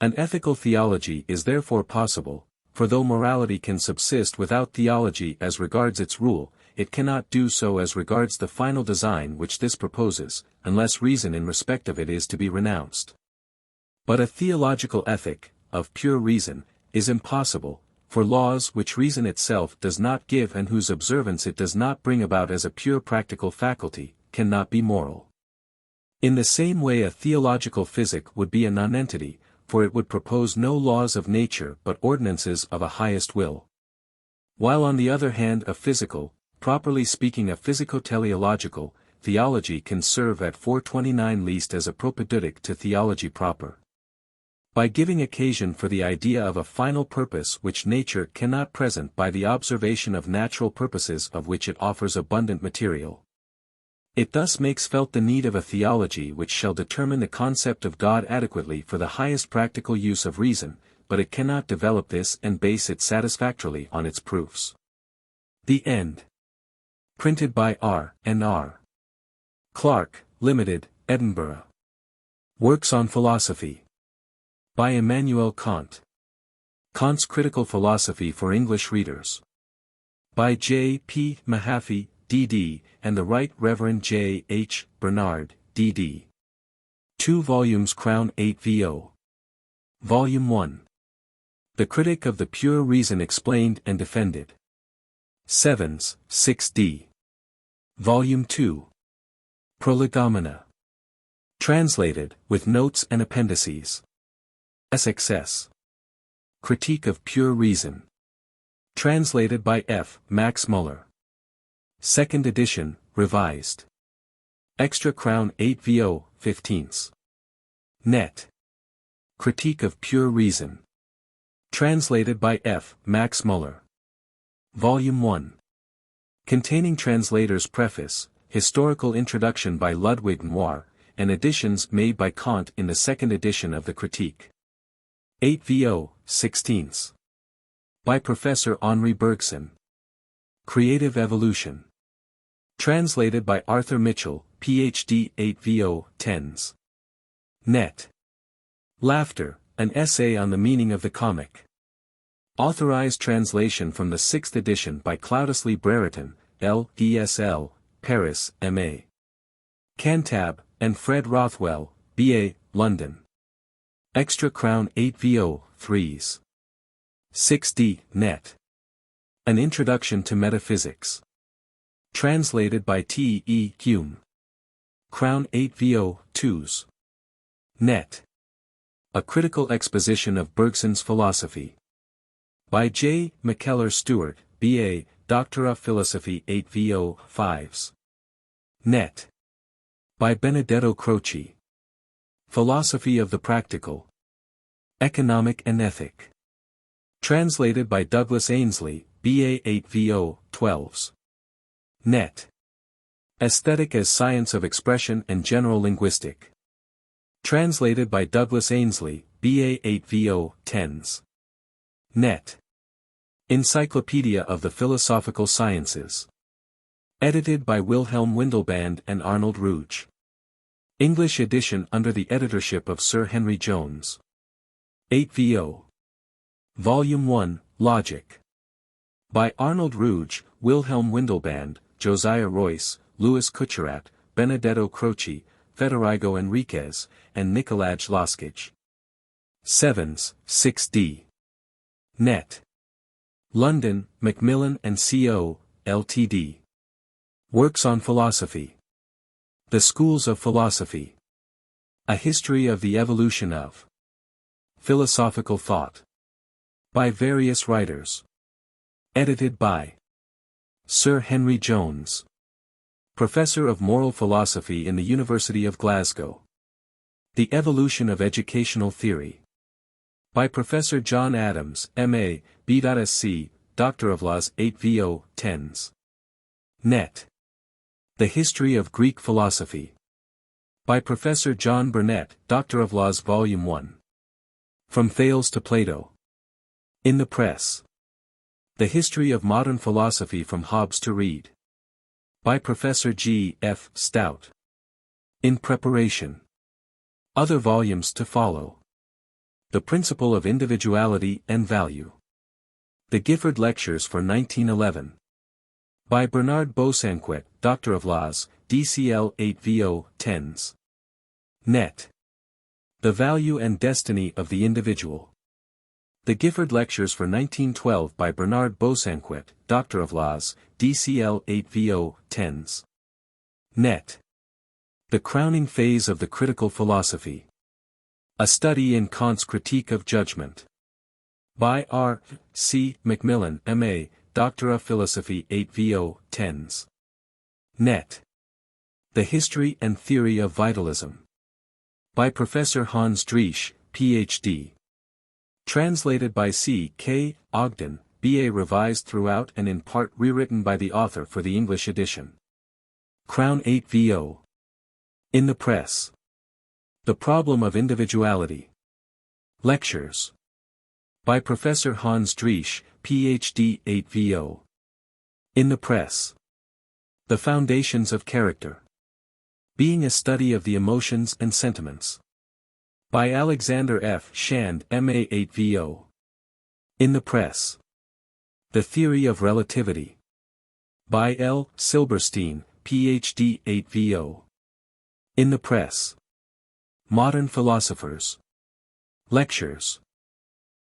An ethical theology is therefore possible, for though morality can subsist without theology as regards its rule, it cannot do so as regards the final design which this proposes, unless reason in respect of it is to be renounced. But a theological ethic, of pure reason, is impossible, for laws which reason itself does not give and whose observance it does not bring about as a pure practical faculty, cannot be moral. In the same way a theological physic would be a nonentity, for it would propose no laws of nature but ordinances of a highest will. While on the other hand a physical, properly speaking a physico-teleological, theology can serve at 429 least as a propedeutic to theology proper. By giving occasion for the idea of a final purpose which nature cannot present by the observation of natural purposes of which it offers abundant material. It thus makes felt the need of a theology which shall determine the concept of God adequately for the highest practical use of reason, but it cannot develop this and base it satisfactorily on its proofs. The End. Printed by R. and R. Clark, Limited, Edinburgh. Works on Philosophy. By Immanuel Kant. Kant's Critical Philosophy for English Readers. By J. P. Mahaffey, D.D., and the Right Reverend J. H. Bernard, D.D. 2 volumes Crown 8 VO. Volume 1. The Critic of the Pure Reason Explained and Defended. 7s, 6d. Volume 2. Prolegomena. Translated, with notes and appendices. SXS. Critique of Pure Reason. Translated by F. Max Muller. 2nd edition, revised. Extra Crown 8 VO, 15s. Net. Critique of Pure Reason. Translated by F. Max Muller. Volume 1. Containing translator's preface, historical introduction by Ludwig Noir, and additions made by Kant in the 2nd edition of the Critique. 8 VO, 16s. By Professor Henri Bergson. Creative Evolution. Translated by Arthur Mitchell, Ph.D. 8 VO, 10s. Net. Laughter, an essay on the meaning of the comic. Authorized translation from the 6th edition by Cloudesley Brereton, L.D.S.L., Paris, M.A. Cantab, and Fred Rothwell, B.A., London. Extra Crown 8 VO, 3s. 6d, net. An Introduction to Metaphysics. Translated by T. E. Hume. Crown 8 VO, 2s. Net. A Critical Exposition of Bergson's Philosophy. By J. McKellar Stewart, B.A., Doctora Philosophy 8 VO, 5s. Net. By Benedetto Croce. Philosophy of the Practical. Economic and Ethic. Translated by Douglas Ainsley, BA 8VO, 12s. Net. Aesthetic as Science of Expression and General Linguistic. Translated by Douglas Ainsley, BA 8VO, 10s. Net. Encyclopedia of the Philosophical Sciences. Edited by Wilhelm Windelband and Arnold Ruge. English edition under the editorship of Sir Henry Jones. 8VO. Volume 1, Logic. By Arnold Ruge, Wilhelm Windelband, Josiah Royce, Louis Couturat, Benedetto Croce, Federico Enriquez, and Nikolaj Laskic. 7s, 6d. Net. London, Macmillan and Co., Ltd. Works on Philosophy. The Schools of Philosophy. A History of the Evolution of Philosophical Thought. By various writers. Edited by Sir Henry Jones, Professor of Moral Philosophy in the University of Glasgow. The Evolution of Educational Theory. By Professor John Adams, M.A., B.Sc., Doctor of Laws 8VO, 10s. Net. The History of Greek Philosophy. By Professor John Burnett, Doctor of Laws Volume 1. From Thales to Plato. In the Press. The History of Modern Philosophy from Hobbes to Reid. By Professor G. F. Stout. In preparation. Other volumes to follow. The Principle of Individuality and Value. The Gifford Lectures for 1911. By Bernard Beausanquet, Doctor of Laws, DCL 8VO, 10s. Net. The Value and Destiny of the Individual. The Gifford Lectures for 1912 by Bernard Beausanquet, Doctor of Laws, DCL 8VO, 10s. Net. The Crowning Phase of the Critical Philosophy. A Study in Kant's Critique of Judgement. By R. C. Macmillan, M.A., Doctor of Philosophy 8VO, 10s. Net. The History and Theory of Vitalism. By Professor Hans Driesch, Ph.D. Translated by C. K. Ogden, B.A. Revised throughout and in part rewritten by the author for the English edition. Crown 8VO. In the Press. The Problem of Individuality. Lectures. By Professor Hans Driesch, Ph.D. 8VO. In the Press. The Foundations of Character. Being a Study of the Emotions and Sentiments. By Alexander F. Shand, M.A. 8VO. In the Press. The Theory of Relativity. By L. Silberstein, Ph.D. 8VO. In the Press. Modern Philosophers. Lectures.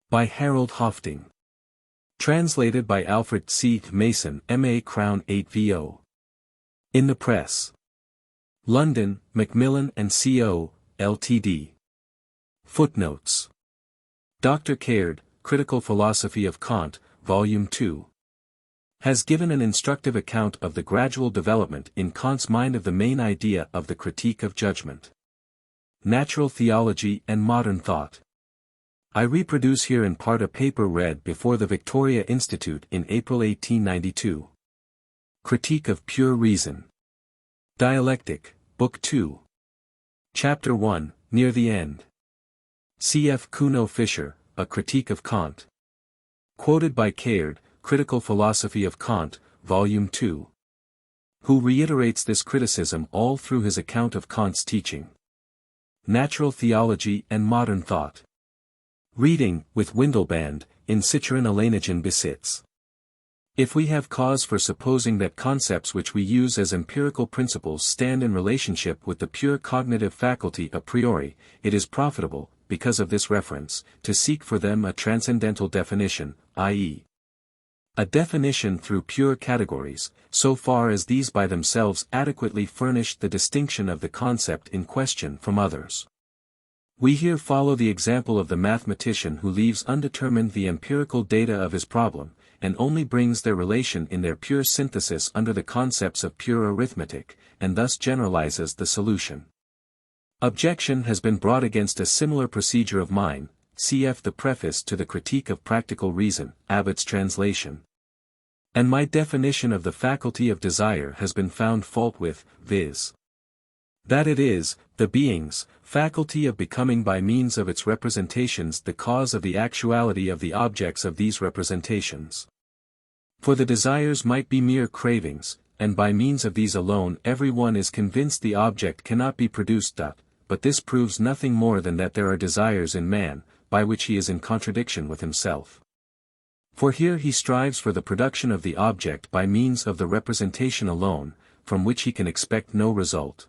By Harold Hofting. Translated by Alfred C. Mason, M.A. Crown 8VO. In the Press. London, Macmillan and Co., Ltd. Footnotes. Dr. Caird, Critical Philosophy of Kant, Volume 2. Has given an instructive account of the gradual development in Kant's mind of the main idea of the critique of judgment. Natural Theology and Modern Thought. I reproduce here in part a paper read before the Victoria Institute in April 1892. Critique of Pure Reason. Dialectic, Book 2. Chapter 1, Near the End. C.F. Kuno Fischer, A Critique of Kant. Quoted by Caird, Critical Philosophy of Kant, Volume 2. Who reiterates this criticism all through his account of Kant's teaching. Natural Theology and Modern Thought. Reading, with Windelband, in Citroen Alenigen Besitz. If we have cause for supposing that concepts which we use as empirical principles stand in relationship with the pure cognitive faculty a priori, it is profitable, because of this reference, to seek for them a transcendental definition, i.e., a definition through pure categories, so far as these by themselves adequately furnish the distinction of the concept in question from others. We here follow the example of the mathematician who leaves undetermined the empirical data of his problem, and only brings their relation in their pure synthesis under the concepts of pure arithmetic, and thus generalizes the solution. Objection has been brought against a similar procedure of mine, cf. the preface to the Critique of Practical Reason, Abbott's translation. And my definition of the faculty of desire has been found fault with, viz. that it is, the being's, faculty of becoming by means of its representations the cause of the actuality of the objects of these representations. For the desires might be mere cravings, and by means of these alone every one is convinced the object cannot be produced. But this proves nothing more than that there are desires in man, by which he is in contradiction with himself. For here he strives for the production of the object by means of the representation alone, from which he can expect no result.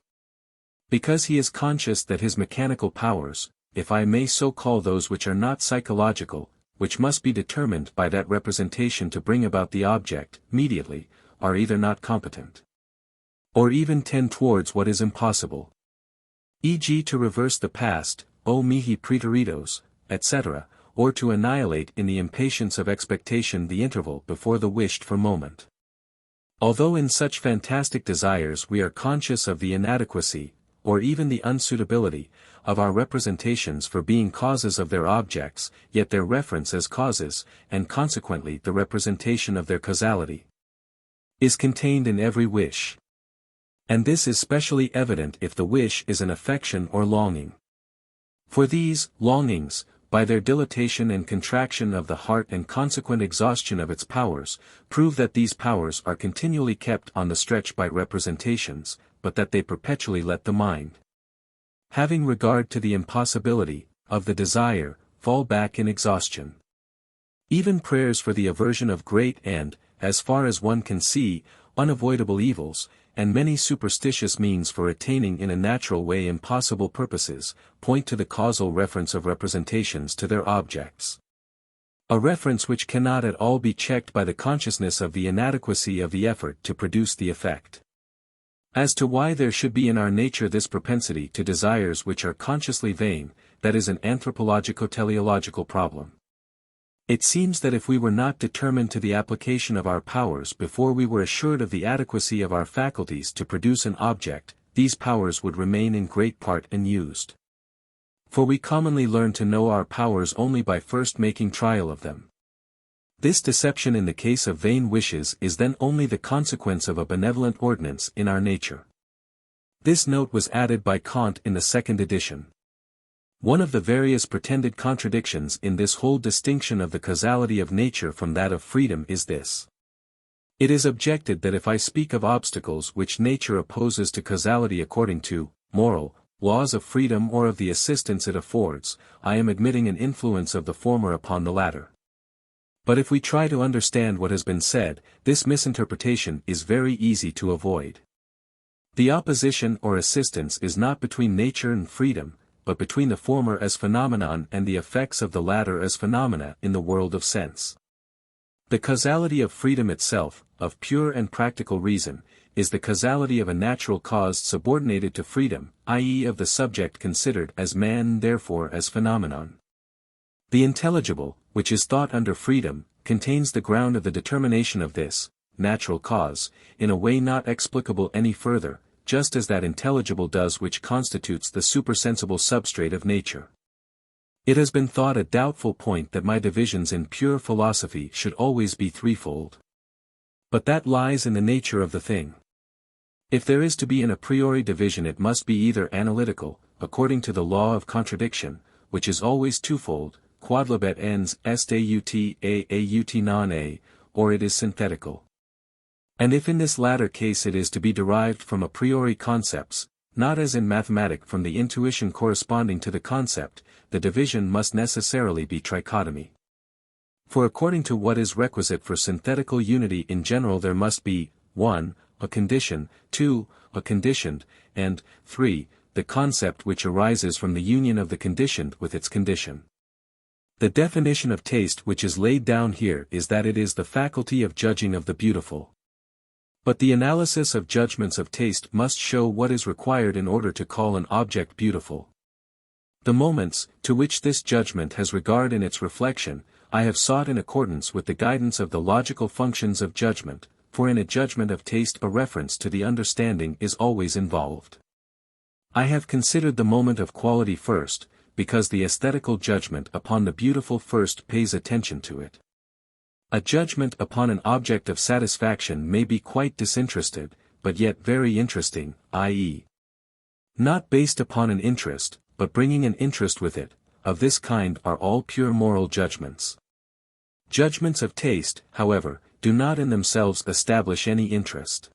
Because he is conscious that his mechanical powers, if I may so call those which are not psychological, which must be determined by that representation to bring about the object, immediately, are either not competent, or even tend towards what is impossible. E.g. to reverse the past, o mihi praeteritos, etc., or to annihilate in the impatience of expectation the interval before the wished-for moment. Although in such fantastic desires we are conscious of the inadequacy, or even the unsuitability, of our representations for being causes of their objects, yet their reference as causes, and consequently the representation of their causality, is contained in every wish. And this is specially evident if the wish is an affection or longing. For these longings, by their dilatation and contraction of the heart and consequent exhaustion of its powers, prove that these powers are continually kept on the stretch by representations, but that they perpetually let the mind, having regard to the impossibility of the desire, fall back in exhaustion. Even prayers for the aversion of great and, as far as one can see, unavoidable evils, and many superstitious means for attaining in a natural way impossible purposes, point to the causal reference of representations to their objects. A reference which cannot at all be checked by the consciousness of the inadequacy of the effort to produce the effect. As to why there should be in our nature this propensity to desires which are consciously vain, that is an anthropologico-teleological problem. It seems that if we were not determined to the application of our powers before we were assured of the adequacy of our faculties to produce an object, these powers would remain in great part unused. For we commonly learn to know our powers only by first making trial of them. This deception in the case of vain wishes is then only the consequence of a benevolent ordinance in our nature. This note was added by Kant in the second edition. One of the various pretended contradictions in this whole distinction of the causality of nature from that of freedom is this. It is objected that if I speak of obstacles which nature opposes to causality according to moral laws of freedom or of the assistance it affords, I am admitting an influence of the former upon the latter. But if we try to understand what has been said, this misinterpretation is very easy to avoid. The opposition or assistance is not between nature and freedom, but between the former as phenomenon and the effects of the latter as phenomena in the world of sense. The causality of freedom itself, of pure and practical reason, is the causality of a natural cause subordinated to freedom, i.e. of the subject considered as man and therefore as phenomenon. The intelligible, which is thought under freedom, contains the ground of the determination of this natural cause, in a way not explicable any further, just as that intelligible does which constitutes the supersensible substrate of nature. It has been thought a doubtful point that my divisions in pure philosophy should always be threefold. But that lies in the nature of the thing. If there is to be an a priori division it must be either analytical, according to the law of contradiction, which is always twofold, quodlibet ens est aut non a, or it is synthetical. And if in this latter case it is to be derived from a priori concepts, not as in mathematic from the intuition corresponding to the concept, the division must necessarily be trichotomy. For according to what is requisite for synthetical unity in general there must be, 1, a condition, 2, a conditioned, and, 3, the concept which arises from the union of the conditioned with its condition. The definition of taste which is laid down here is that it is the faculty of judging of the beautiful. But the analysis of judgments of taste must show what is required in order to call an object beautiful. The moments, to which this judgment has regard in its reflection, I have sought in accordance with the guidance of the logical functions of judgment, for in a judgment of taste a reference to the understanding is always involved. I have considered the moment of quality first, because the aesthetical judgment upon the beautiful first pays attention to it. A judgment upon an object of satisfaction may be quite disinterested, but yet very interesting, i.e., not based upon an interest, but bringing an interest with it. Of this kind are all pure moral judgments. Judgments of taste, however, do not in themselves establish any interest.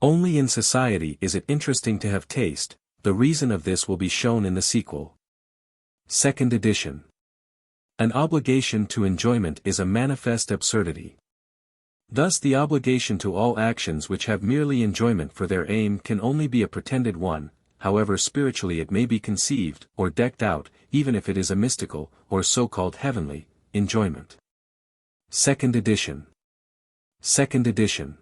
Only in society is it interesting to have taste. The reason of this will be shown in the sequel. Second edition. An obligation to enjoyment is a manifest absurdity. Thus the obligation to all actions which have merely enjoyment for their aim can only be a pretended one, however spiritually it may be conceived, or decked out, even if it is a mystical, or so-called heavenly, enjoyment. Second edition. Second edition.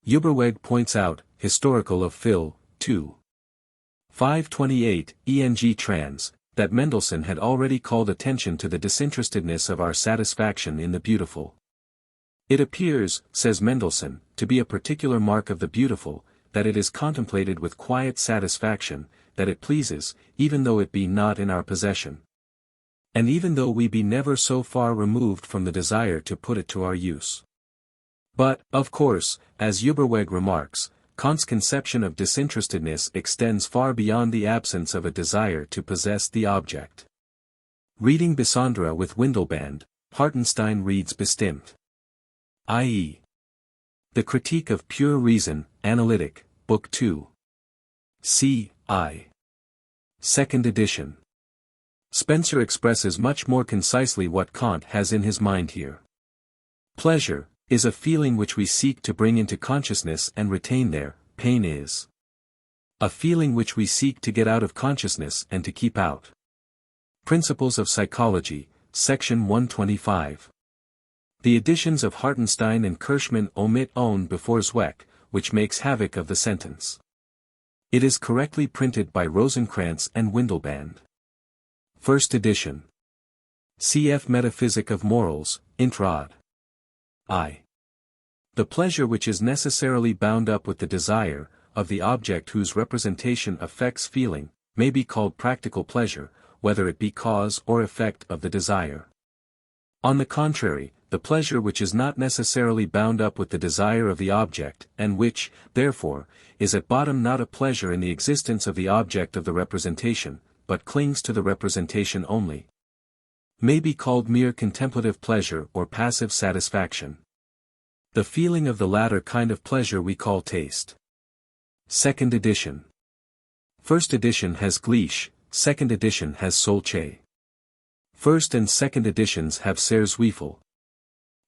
Uberweg points out, Historical of Phil. 2. 528, ENG trans, that Mendelssohn had already called attention to the disinterestedness of our satisfaction in the beautiful. It appears, says Mendelssohn, to be a particular mark of the beautiful, that it is contemplated with quiet satisfaction, that it pleases, even though it be not in our possession. And even though we be never so far removed from the desire to put it to our use. But, of course, as Uberweg remarks, Kant's conception of disinterestedness extends far beyond the absence of a desire to possess the object. Reading Besondere with Windelband, Hartenstein reads bestimmt. I.e. The Critique of Pure Reason, Analytic, Book 2. C.I. Second edition. Spencer expresses much more concisely what Kant has in his mind here. Pleasure is a feeling which we seek to bring into consciousness and retain there. Pain is a feeling which we seek to get out of consciousness and to keep out. Principles of Psychology, Section 125. The editions of Hartenstein and Kirschmann omit "own" before Zweck, which makes havoc of the sentence. It is correctly printed by Rosenkrantz and Windelband. First edition. Cf. Metaphysic of Morals, Introd. I. The pleasure which is necessarily bound up with the desire, of the object whose representation affects feeling, may be called practical pleasure, whether it be cause or effect of the desire. On the contrary, the pleasure which is not necessarily bound up with the desire of the object, and which, therefore, is at bottom not a pleasure in the existence of the object of the representation, but clings to the representation only, may be called mere contemplative pleasure or passive satisfaction. The feeling of the latter kind of pleasure we call taste. Second edition. First edition has Gleiche, second edition has Solche. First and second editions have Ser Zweifel.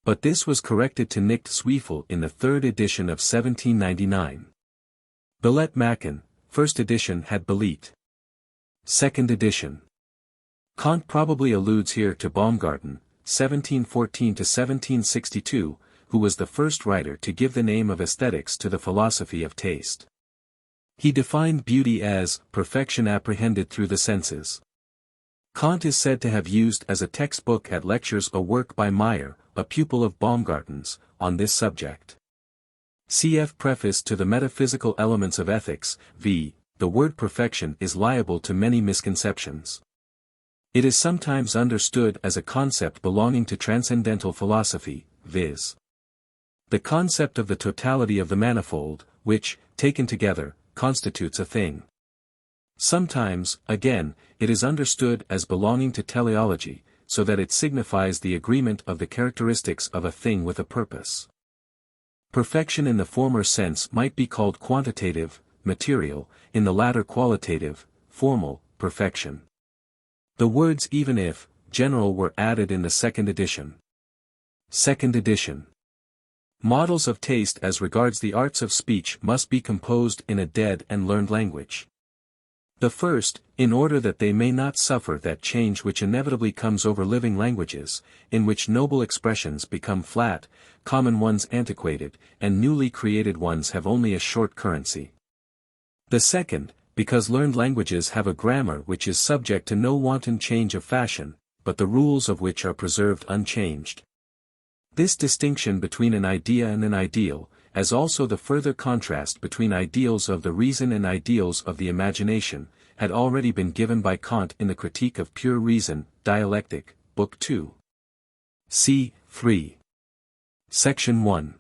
But this was corrected to Nicht Zweifel in the third edition of 1799. Billet Machen, first edition had Beliet. Second edition. Kant probably alludes here to Baumgarten, 1714–1762, who was the first writer to give the name of aesthetics to the philosophy of taste. He defined beauty as perfection apprehended through the senses. Kant is said to have used as a textbook at lectures a work by Meyer, a pupil of Baumgarten's, on this subject. Cf. Preface to the Metaphysical Elements of Ethics, v. The word perfection is liable to many misconceptions. It is sometimes understood as a concept belonging to transcendental philosophy, viz. the concept of the totality of the manifold, which, taken together, constitutes a thing. Sometimes, again, it is understood as belonging to teleology, so that it signifies the agreement of the characteristics of a thing with a purpose. Perfection in the former sense might be called quantitative, material, in the latter qualitative, formal, perfection. The words even if, general were added in the second edition. Second edition. Models of taste as regards the arts of speech must be composed in a dead and learned language. The first, in order that they may not suffer that change which inevitably comes over living languages, in which noble expressions become flat, common ones antiquated, and newly created ones have only a short currency. The second, because learned languages have a grammar which is subject to no wanton change of fashion, but the rules of which are preserved unchanged. This distinction between an idea and an ideal, as also the further contrast between ideals of the reason and ideals of the imagination, had already been given by Kant in the Critique of Pure Reason, Dialectic, Book 2. c. 3. Section 1.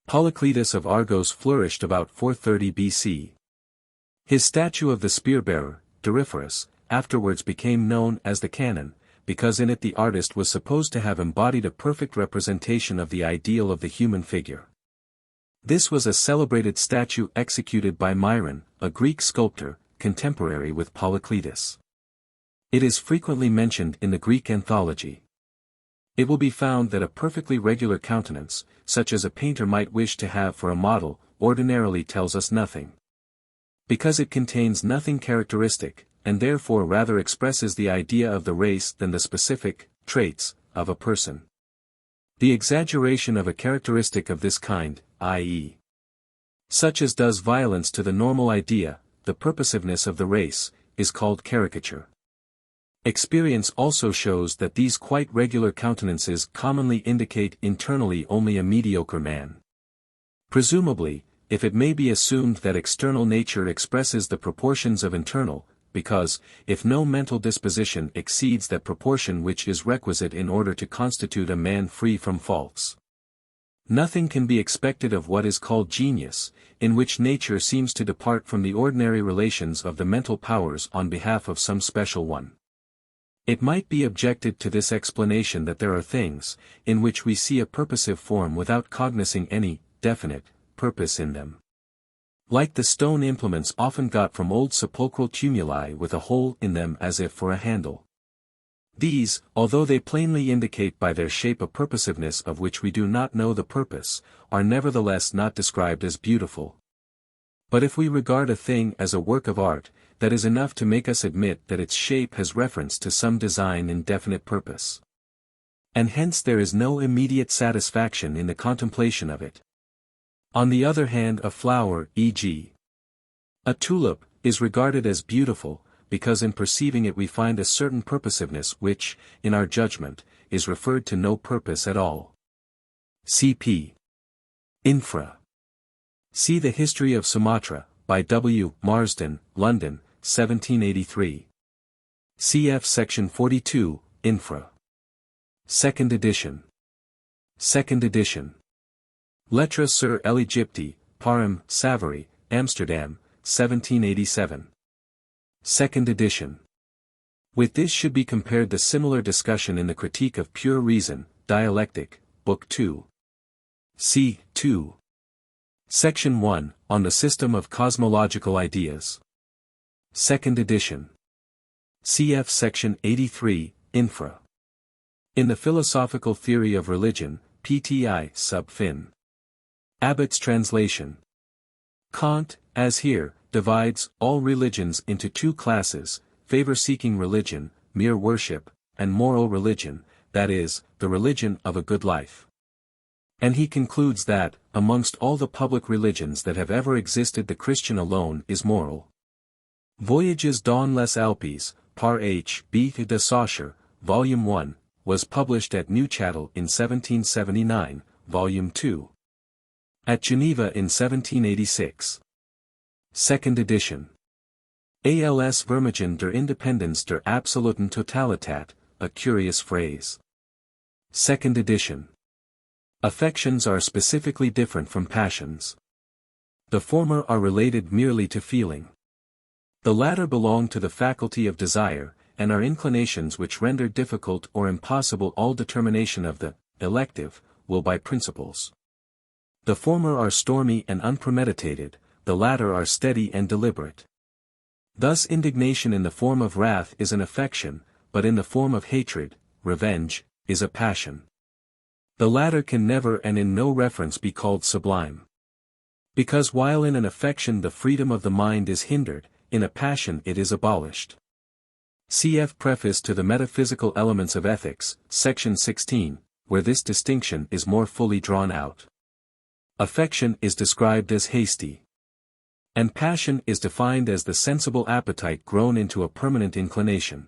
Polycletus of Argos flourished about 430 BC. His statue of the spear-bearer, Doryphorus, afterwards became known as the Canon, because in it the artist was supposed to have embodied a perfect representation of the ideal of the human figure. This was a celebrated statue executed by Myron, a Greek sculptor, contemporary with Polycletus. It is frequently mentioned in the Greek anthology. It will be found that a perfectly regular countenance, such as a painter might wish to have for a model, ordinarily tells us nothing. Because it contains nothing characteristic, and therefore rather expresses the idea of the race than the specific traits of a person. The exaggeration of a characteristic of this kind, i.e., such as does violence to the normal idea, the purposiveness of the race, is called caricature. Experience also shows that these quite regular countenances commonly indicate internally only a mediocre man. Presumably, if it may be assumed that external nature expresses the proportions of internal, because, if no mental disposition exceeds that proportion which is requisite in order to constitute a man free from faults, nothing can be expected of what is called genius, in which nature seems to depart from the ordinary relations of the mental powers on behalf of some special one. It might be objected to this explanation that there are things, in which we see a purposive form without cognizing any definite purpose in them. Like the stone implements often got from old sepulchral tumuli with a hole in them as if for a handle. These, although they plainly indicate by their shape a purposiveness of which we do not know the purpose, are nevertheless not described as beautiful. But if we regard a thing as a work of art, that is enough to make us admit that its shape has reference to some design and definite purpose. And hence there is no immediate satisfaction in the contemplation of it. On the other hand, a flower, e.g., a tulip, is regarded as beautiful, because in perceiving it we find a certain purposiveness which, in our judgment, is referred to no purpose at all. Cp. Infra. See The History of Sumatra, by W. Marsden, London, 1783. Cf. Section 42, Infra. Second edition. Second edition. Lettres sur l'Égypte, Parham, Savary, Amsterdam, 1787. Second edition. With this should be compared the similar discussion in the Critique of Pure Reason, Dialectic, Book 2. C. 2. Section 1, On the System of Cosmological Ideas. Second edition. Cf. Section 83, Infra. In the Philosophical Theory of Religion, PTI, sub fin. Abbott's translation. Kant, as here, divides all religions into two classes: favor-seeking religion, mere worship, and moral religion, that is, the religion of a good life. And he concludes that, amongst all the public religions that have ever existed, the Christian alone is moral. Voyages dans les Alpes, par H. B. de Saussure, Volume 1, was published at Neuchâtel in 1779, Volume 2. At Geneva in 1786. Second edition. Als Vermegen der Independence der absoluten Totalität, a curious phrase. Second edition. Affections are specifically different from passions. The former are related merely to feeling. The latter belong to the faculty of desire, and are inclinations which render difficult or impossible all determination of the elective will by principles. The former are stormy and unpremeditated, the latter are steady and deliberate. Thus indignation in the form of wrath is an affection, but in the form of hatred, revenge, is a passion. The latter can never and in no reference be called sublime. Because while in an affection the freedom of the mind is hindered, in a passion it is abolished. Cf. Preface to the Metaphysical Elements of Ethics, Section 16, where this distinction is more fully drawn out. Affection is described as hasty. And passion is defined as the sensible appetite grown into a permanent inclination.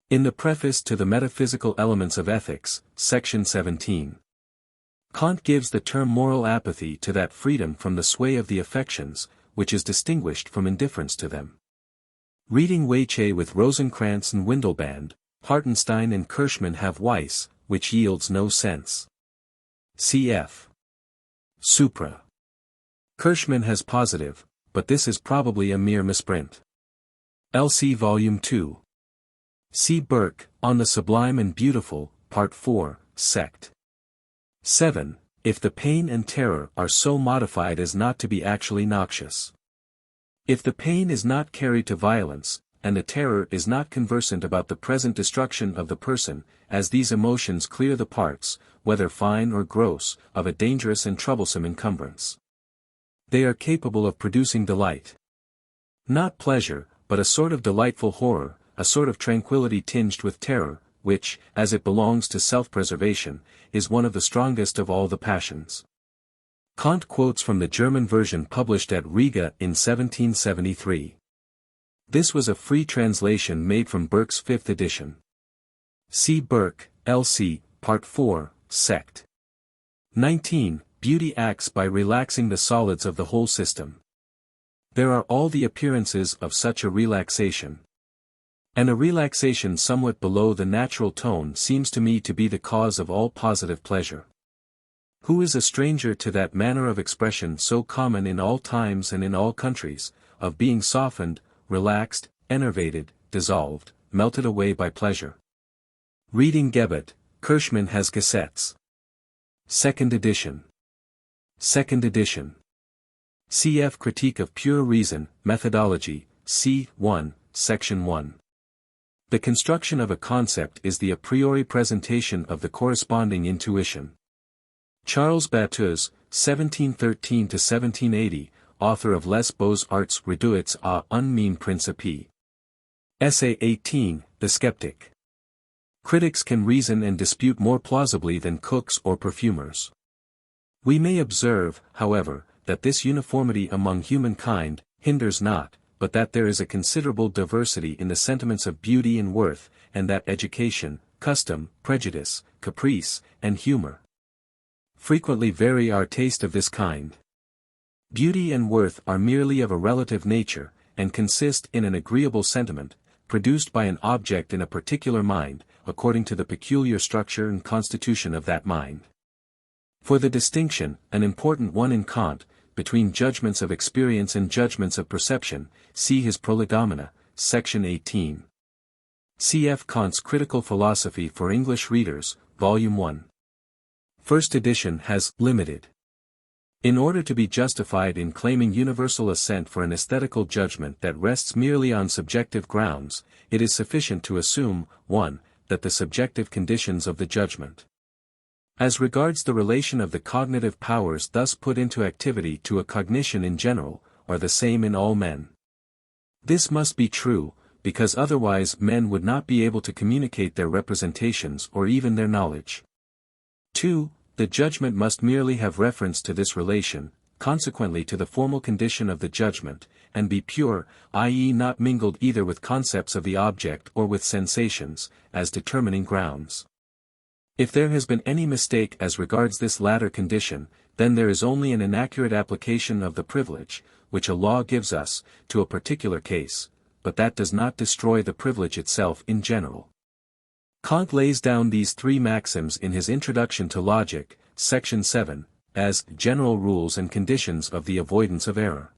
In the Preface to the Metaphysical Elements of Ethics, Section 17. Kant gives the term moral apathy to that freedom from the sway of the affections, which is distinguished from indifference to them. Reading Weiche with Rosenkranz and Windelband, Hartenstein and Kirschmann have Weiss, which yields no sense. Cf. Supra. Kirschmann has positive, but this is probably a mere misprint. LC Volume 2. C. Burke, On the Sublime and Beautiful, Part 4, Sect. 7. If the pain and terror are so modified as not to be actually noxious. If the pain is not carried to violence, and the terror is not conversant about the present destruction of the person, as these emotions clear the parts, whether fine or gross, of a dangerous and troublesome encumbrance. They are capable of producing delight. Not pleasure, but a sort of delightful horror, a sort of tranquility tinged with terror, which, as it belongs to self-preservation, is one of the strongest of all the passions. Kant quotes from the German version published at Riga in 1773. This was a free translation made from Burke's 5th edition. C. Burke, L.C., Part 4, Sect. 19. Beauty acts by relaxing the solids of the whole system. There are all the appearances of such a relaxation. And a relaxation somewhat below the natural tone seems to me to be the cause of all positive pleasure. Who is a stranger to that manner of expression so common in all times and in all countries, of being softened, relaxed, enervated, dissolved, melted away by pleasure? Reading Gebet, Kirschmann has cassettes. 2nd edition. 2nd edition. Cf. Critique of Pure Reason, Methodology, c. 1, Section 1. The construction of a concept is the a priori presentation of the corresponding intuition. Charles Bateuse, 1713–1780, author of Les Beaux-Arts réduits à un meme principe. Essay 18, The Skeptic. Critics can reason and dispute more plausibly than cooks or perfumers. We may observe, however, that this uniformity among humankind hinders not, but that there is a considerable diversity in the sentiments of beauty and worth, and that education, custom, prejudice, caprice, and humor frequently vary our taste of this kind. Beauty and worth are merely of a relative nature, and consist in an agreeable sentiment, produced by an object in a particular mind, according to the peculiar structure and constitution of that mind. For the distinction, an important one in Kant, between judgments of experience and judgments of perception, see his Prolegomena, section 18. Cf. Kant's Critical Philosophy for English Readers, Volume 1. First edition has limited. In order to be justified in claiming universal assent for an aesthetical judgment that rests merely on subjective grounds, it is sufficient to assume, 1. That the subjective conditions of the judgment, as regards the relation of the cognitive powers thus put into activity to a cognition in general, are the same in all men. This must be true, because otherwise men would not be able to communicate their representations or even their knowledge. 2. The judgment must merely have reference to this relation, consequently to the formal condition of the judgment, and be pure, i.e. not mingled either with concepts of the object or with sensations, as determining grounds. If there has been any mistake as regards this latter condition, then there is only an inaccurate application of the privilege, which a law gives us, to a particular case, but that does not destroy the privilege itself in general. Kant lays down these 3 maxims in his Introduction to Logic, section 7, as general rules and conditions of the avoidance of error.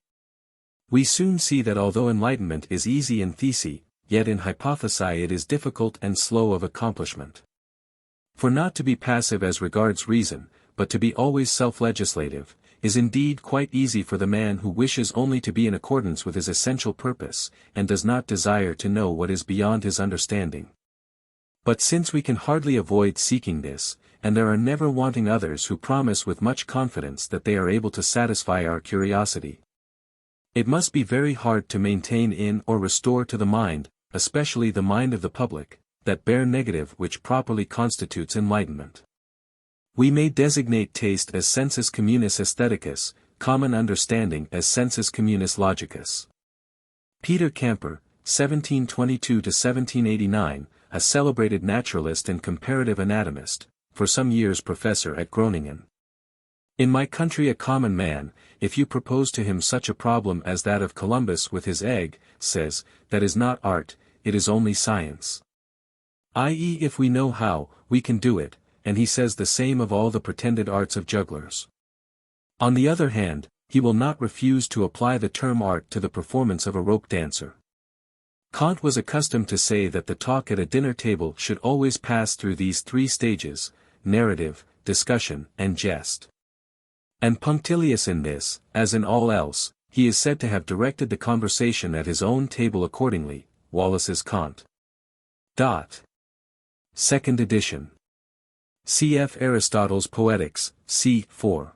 We soon see that although enlightenment is easy in theory, yet in hypothesis it is difficult and slow of accomplishment. For not to be passive as regards reason, but to be always self-legislative, is indeed quite easy for the man who wishes only to be in accordance with his essential purpose, and does not desire to know what is beyond his understanding. But since we can hardly avoid seeking this, and there are never wanting others who promise with much confidence that they are able to satisfy our curiosity, it must be very hard to maintain in or restore to the mind, especially the mind of the public, that bare negative which properly constitutes enlightenment. We may designate taste as sensus communis aestheticus, common understanding as sensus communis logicus. Peter Camper, 1722–1789, a celebrated naturalist and comparative anatomist, for some years professor at Groningen. In my country a common man, if you propose to him such a problem as that of Columbus with his egg, says, that is not art, it is only science. I.e. if we know how, we can do it, and he says the same of all the pretended arts of jugglers. On the other hand, he will not refuse to apply the term art to the performance of a rope dancer. Kant was accustomed to say that the talk at a dinner table should always pass through these three stages: narrative, discussion, and jest. And punctilious in this, as in all else, he is said to have directed the conversation at his own table accordingly. Wallace's Kant. Second edition. Cf. Aristotle's Poetics, c. 4.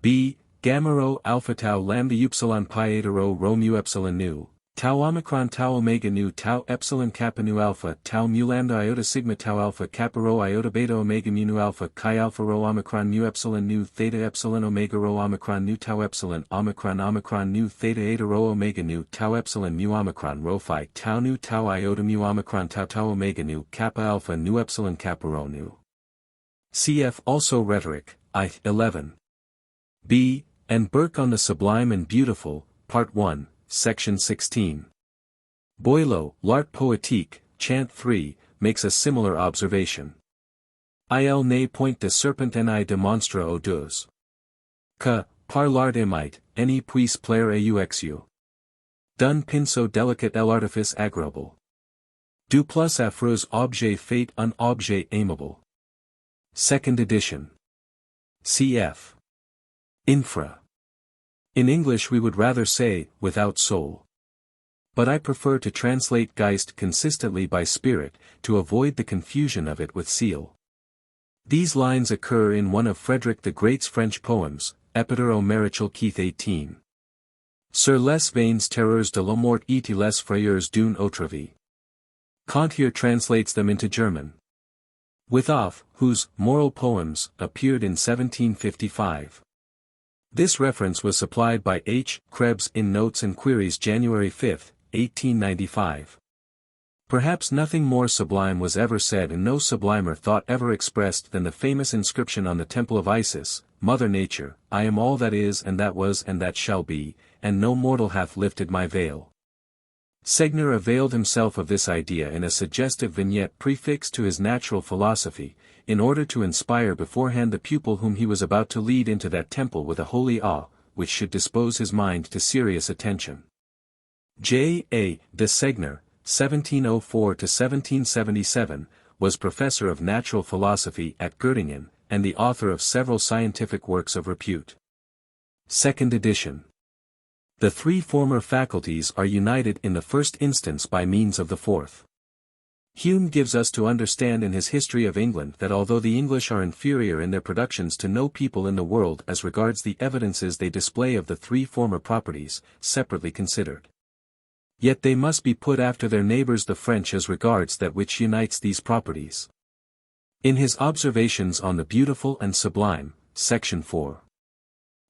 B. Gamma rho alpha tau lambda upsilon pi eta rho rho mu epsilon nu, tau omicron tau omega nu tau epsilon kappa nu alpha tau mu lambda iota sigma tau alpha kappa rho iota beta omega mu nu alpha chi alpha rho omicron mu epsilon nu theta epsilon omega rho omicron nu tau epsilon omicron nu theta eta rho omega nu tau epsilon mu omicron rho phi tau nu tau iota mu omicron tau tau omega nu kappa alpha nu epsilon kappa rho nu. Cf. Also Rhetoric, I. 11. B. And Burke on the Sublime and Beautiful, Part 1, Section 16. Boileau, L'Art Poétique, Chant 3, makes a similar observation. Il ne point de serpent ni de monstre aux deux. Que, par l'art imite, ni puisse plaire à uxu. D'un pinceau délicate l'artifice agréable. Du plus affreux objet fait un objet aimable. Second edition. Cf. Infra. In English we would rather say, without soul. But I prefer to translate Geist consistently by spirit, to avoid the confusion of it with seal. These lines occur in one of Frederick the Great's French poems, Epître au Maréchal Keith 18. Sur les vaines terreurs de la mort et les frayeurs d'une autre vie. Kant here translates them into German. With Off, whose Moral Poems appeared in 1755. This reference was supplied by H. Krebs in Notes and Queries January 5, 1895. Perhaps nothing more sublime was ever said and no sublimer thought ever expressed than the famous inscription on the Temple of Isis, Mother Nature, I am all that is and that was and that shall be, and no mortal hath lifted my veil. Segner availed himself of this idea in a suggestive vignette prefixed to his natural philosophy, in order to inspire beforehand the pupil whom he was about to lead into that temple with a holy awe, which should dispose his mind to serious attention. J. A. de Segner, 1704–1777, was professor of natural philosophy at Göttingen, and the author of several scientific works of repute. Second edition. The three former faculties are united in the first instance by means of the fourth. Hume gives us to understand in his History of England that although the English are inferior in their productions to no people in the world as regards the evidences they display of the three former properties, separately considered, yet they must be put after their neighbours the French as regards that which unites these properties. In his Observations on the Beautiful and Sublime, Section 4.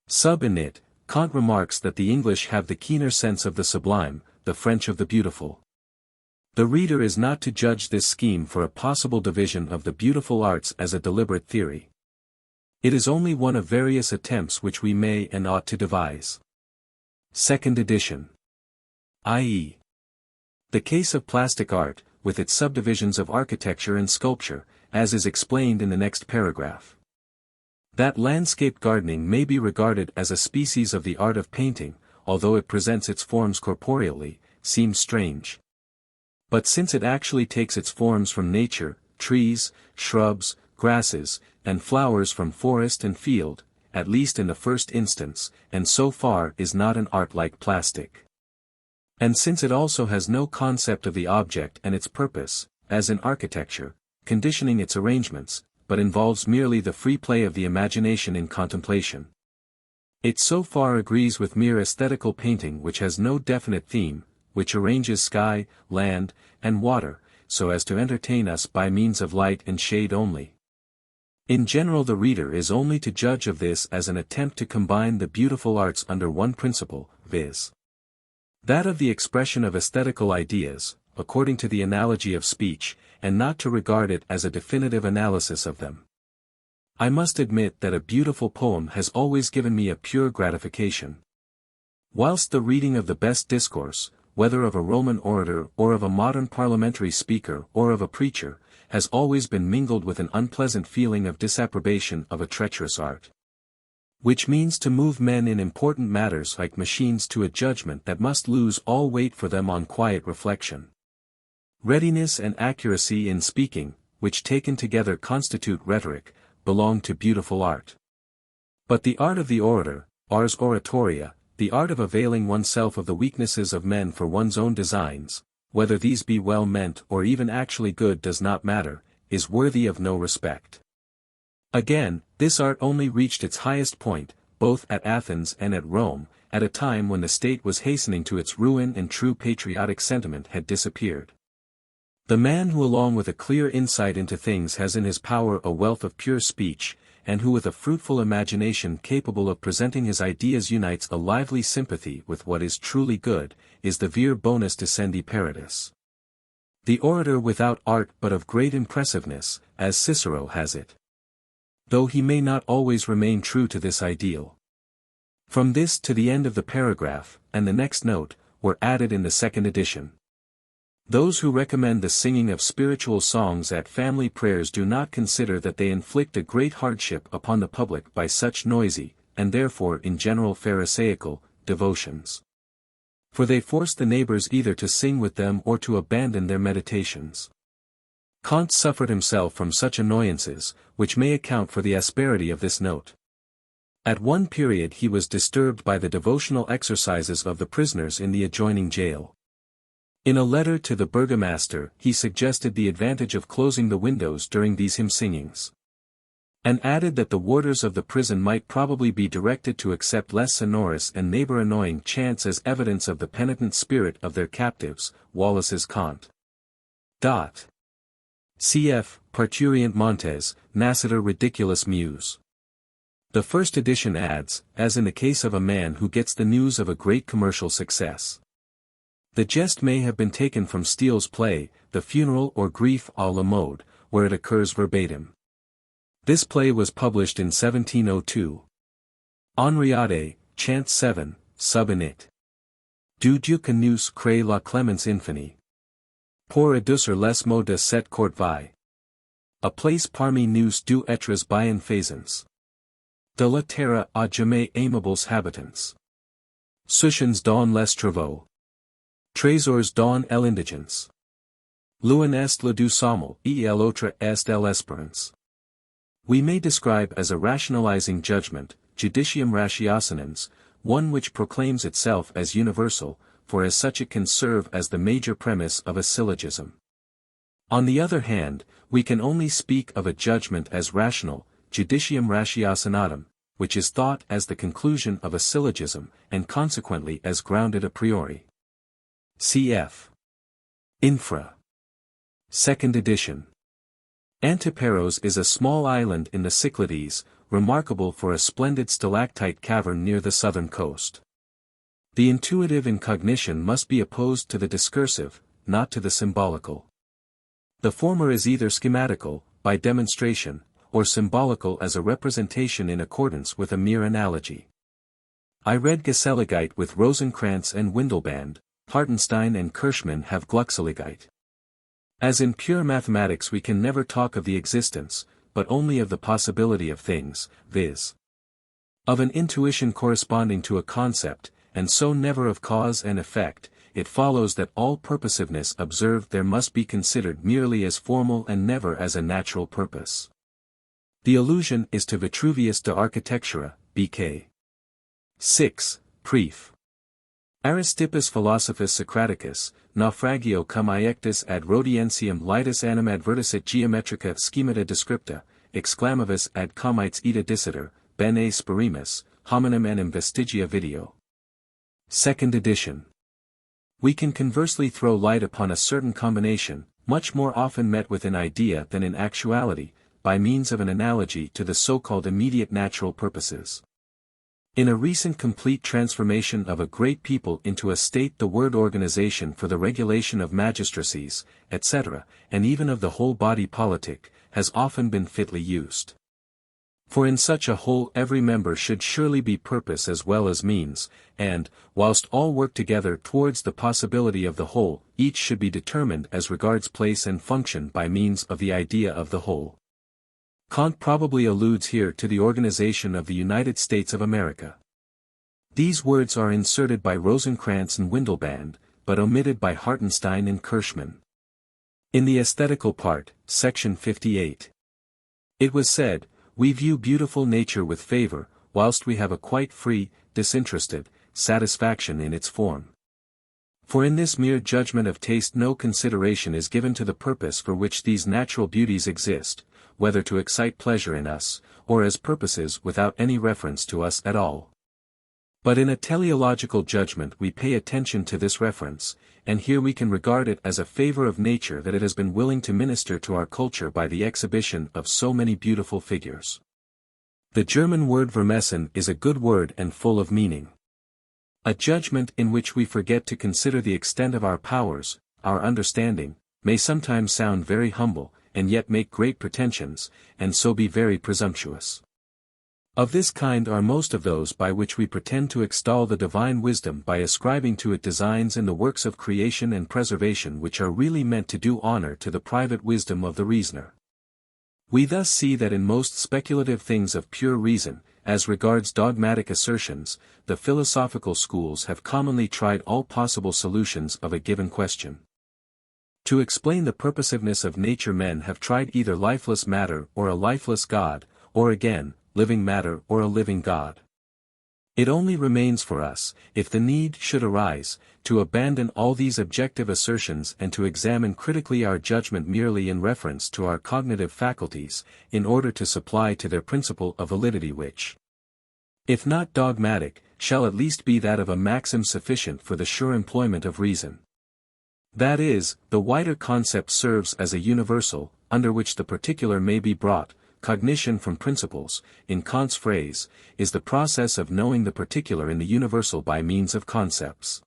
Sub init, Kant remarks that the English have the keener sense of the sublime, the French of the beautiful. The reader is not to judge this scheme for a possible division of the beautiful arts as a deliberate theory. It is only one of various attempts which we may and ought to devise. Second edition. I.e. the case of plastic art, with its subdivisions of architecture and sculpture, as is explained in the next paragraph. That landscape gardening may be regarded as a species of the art of painting, although it presents its forms corporeally, seems strange. But since it actually takes its forms from nature, trees, shrubs, grasses, and flowers from forest and field, at least in the first instance, and so far is not an art like plastic. And since it also has no concept of the object and its purpose, as in architecture, conditioning its arrangements, but involves merely the free play of the imagination in contemplation. It so far agrees with mere aesthetical painting which has no definite theme, which arranges sky, land, and water, so as to entertain us by means of light and shade only. In general the reader is only to judge of this as an attempt to combine the beautiful arts under one principle, viz. that of the expression of aesthetical ideas, according to the analogy of speech, and not to regard it as a definitive analysis of them. I must admit that a beautiful poem has always given me a pure gratification. Whilst the reading of the best discourse, whether of a Roman orator or of a modern parliamentary speaker or of a preacher, has always been mingled with an unpleasant feeling of disapprobation of a treacherous art. Which means to move men in important matters like machines to a judgment that must lose all weight for them on quiet reflection. Readiness and accuracy in speaking, which taken together constitute rhetoric, belong to beautiful art. But the art of the orator, ars oratoria, the art of availing oneself of the weaknesses of men for one's own designs, whether these be well meant or even actually good does not matter, is worthy of no respect. Again, this art only reached its highest point, both at Athens and at Rome, at a time when the state was hastening to its ruin and true patriotic sentiment had disappeared. The man who along with a clear insight into things has in his power a wealth of pure speech, and who with a fruitful imagination capable of presenting his ideas unites a lively sympathy with what is truly good, is the vir bonus discendi paradis. The orator without art but of great impressiveness, as Cicero has it. Though he may not always remain true to this ideal. From this to the end of the paragraph, and the next note, were added in the second edition. Those who recommend the singing of spiritual songs at family prayers do not consider that they inflict a great hardship upon the public by such noisy, and therefore in general pharisaical, devotions. For they force the neighbors either to sing with them or to abandon their meditations. Kant suffered himself from such annoyances, which may account for the asperity of this note. At one period he was disturbed by the devotional exercises of the prisoners in the adjoining jail. In a letter to the burgomaster he suggested the advantage of closing the windows during these hymn-singings. And added that the warders of the prison might probably be directed to accept less sonorous and neighbor-annoying chants as evidence of the penitent spirit of their captives, Wallace's Kant. Cf. Parturient Montes, Nascitur Ridiculus Muse. The first edition adds, as in the case of a man who gets the news of a great commercial success. The jest may have been taken from Steele's play, The Funeral or Grief à la Mode, where it occurs verbatim. This play was published in 1702. Henriade, Chant 7, sub init. Du duc nous crée la clémence infinie. Pour adoucir les mots de cette courte vie. A place parmi nous deux êtres bienfaisants. De la terre à jamais aimables habitants. Souchons dans les travaux. Trésors dans l'indigence. L'un est le du sommel, et l'autre est l'espérance. We may describe as a rationalizing judgment, judicium ratiocinans, one which proclaims itself as universal, for as such it can serve as the major premise of a syllogism. On the other hand, we can only speak of a judgment as rational, judicium ratiocinatum, which is thought as the conclusion of a syllogism, and consequently as grounded a priori. Cf. Infra. Second edition. Antiparos is a small island in the Cyclades, remarkable for a splendid stalactite cavern near the southern coast. The intuitive in cognition must be opposed to the discursive, not to the symbolical. The former is either schematical, by demonstration, or symbolical as a representation in accordance with a mere analogy. I read Geselligkeit with Rosenkranz and Windelband, Hartenstein and Kirschmann have Gluckseligkeit. As in pure mathematics we can never talk of the existence, but only of the possibility of things, viz. of an intuition corresponding to a concept, and so never of cause and effect, it follows that all purposiveness observed there must be considered merely as formal and never as a natural purpose. The allusion is to Vitruvius de Architectura, B.K. 6, Pref. Aristippus Philosophus Socraticus, naufragio cum iectus ad Rhodiensium litus animadvertisit geometrica schemata descripta, exclamavus ad comites ita dissiter, bene sperimus, hominem enim vestigia video. Second edition. We can conversely throw light upon a certain combination, much more often met with in idea than in actuality, by means of an analogy to the so-called immediate natural purposes. In a recent complete transformation of a great people into a state, the word organization for the regulation of magistracies, etc., and even of the whole body politic, has often been fitly used. For in such a whole every member should surely be purpose as well as means, and, whilst all work together towards the possibility of the whole, each should be determined as regards place and function by means of the idea of the whole. Kant probably alludes here to the organization of the United States of America. These words are inserted by Rosencrantz and Windelband, but omitted by Hartenstein and Kirschmann. In the aesthetical part, section 58. It was said, "We view beautiful nature with favor, whilst we have a quite free, disinterested, satisfaction in its form. For in this mere judgment of taste no consideration is given to the purpose for which these natural beauties exist, whether to excite pleasure in us, or as purposes without any reference to us at all. But in a teleological judgment we pay attention to this reference, and here we can regard it as a favor of nature that it has been willing to minister to our culture by the exhibition of so many beautiful figures." The German word vermessen is a good word and full of meaning. A judgment in which we forget to consider the extent of our powers, our understanding, may sometimes sound very humble, and yet make great pretensions, and so be very presumptuous. Of this kind are most of those by which we pretend to extol the divine wisdom by ascribing to it designs in the works of creation and preservation which are really meant to do honor to the private wisdom of the reasoner. We thus see that in most speculative things of pure reason, as regards dogmatic assertions, the philosophical schools have commonly tried all possible solutions of a given question. To explain the purposiveness of nature men have tried either lifeless matter or a lifeless God, or again, living matter or a living God. It only remains for us, if the need should arise, to abandon all these objective assertions and to examine critically our judgment merely in reference to our cognitive faculties, in order to supply to their principle a validity which, if not dogmatic, shall at least be that of a maxim sufficient for the sure employment of reason. That is, the wider concept serves as a universal, under which the particular may be brought. Cognition from principles, in Kant's phrase, is the process of knowing the particular in the universal by means of concepts.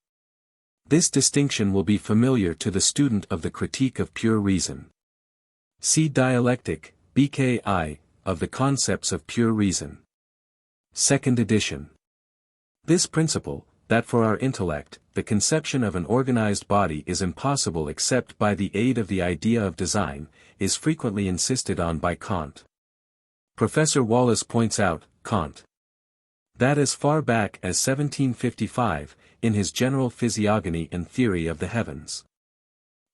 This distinction will be familiar to the student of the Critique of Pure Reason. See Dialectic, BKI, of the Concepts of Pure Reason. Second edition. This principle, that for our intellect, the conception of an organized body is impossible except by the aid of the idea of design, is frequently insisted on by Kant. Professor Wallace points out, Kant, that as far back as 1755, in his General Physiogony and Theory of the Heavens,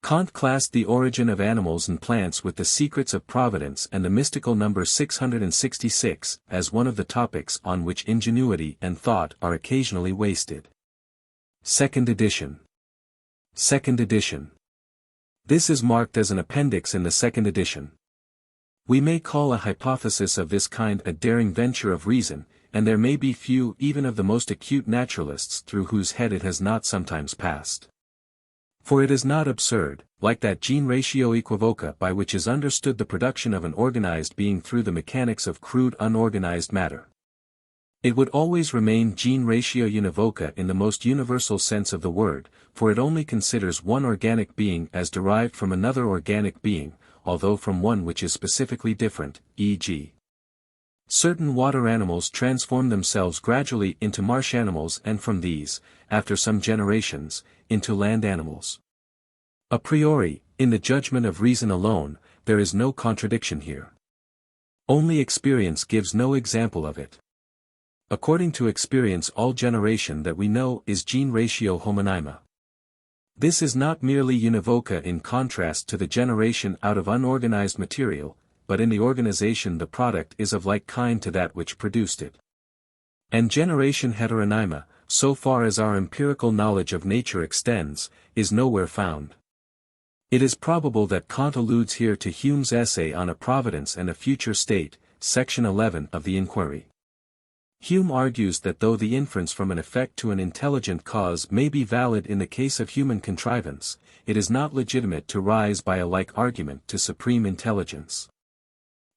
Kant classed the origin of animals and plants with the secrets of providence and the mystical number 666 as one of the topics on which ingenuity and thought are occasionally wasted. Second edition. Second edition. This is marked as an appendix in the second edition. We may call a hypothesis of this kind a daring venture of reason, and there may be few even of the most acute naturalists through whose head it has not sometimes passed. For it is not absurd, like that gene ratio equivoca by which is understood the production of an organized being through the mechanics of crude unorganized matter. It would always remain gene ratio univoca in the most universal sense of the word, for it only considers one organic being as derived from another organic being, although from one which is specifically different, e.g. certain water animals transform themselves gradually into marsh animals and from these, after some generations, into land animals. A priori, in the judgment of reason alone, there is no contradiction here. Only experience gives no example of it. According to experience all generation that we know is gene ratio homonyma. This is not merely univoca in contrast to the generation out of unorganized material, but in the organization the product is of like kind to that which produced it. And generation heteronyma, so far as our empirical knowledge of nature extends, is nowhere found. It is probable that Kant alludes here to Hume's essay on a providence and a future state, section 11 of the Inquiry. Hume argues that though the inference from an effect to an intelligent cause may be valid in the case of human contrivance, it is not legitimate to rise by a like argument to supreme intelligence.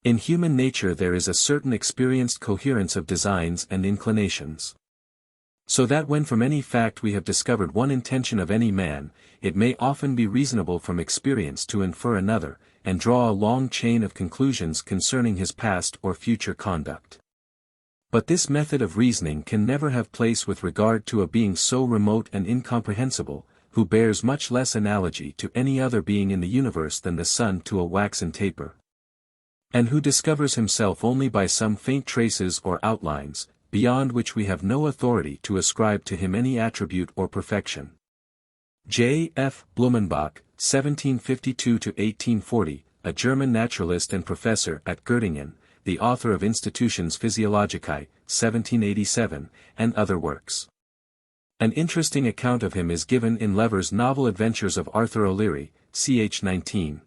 In human nature there is a certain experienced coherence of designs and inclinations. So that when from any fact we have discovered one intention of any man, it may often be reasonable from experience to infer another, and draw a long chain of conclusions concerning his past or future conduct. But this method of reasoning can never have place with regard to a being so remote and incomprehensible, who bears much less analogy to any other being in the universe than the sun to a waxen taper, and who discovers himself only by some faint traces or outlines, beyond which we have no authority to ascribe to him any attribute or perfection. J. F. Blumenbach, 1752–1840, a German naturalist and professor at Göttingen, the author of Institutions Physiologicae, 1787, and other works. An interesting account of him is given in Lever's novel Adventures of Arthur O'Leary, ch. 19.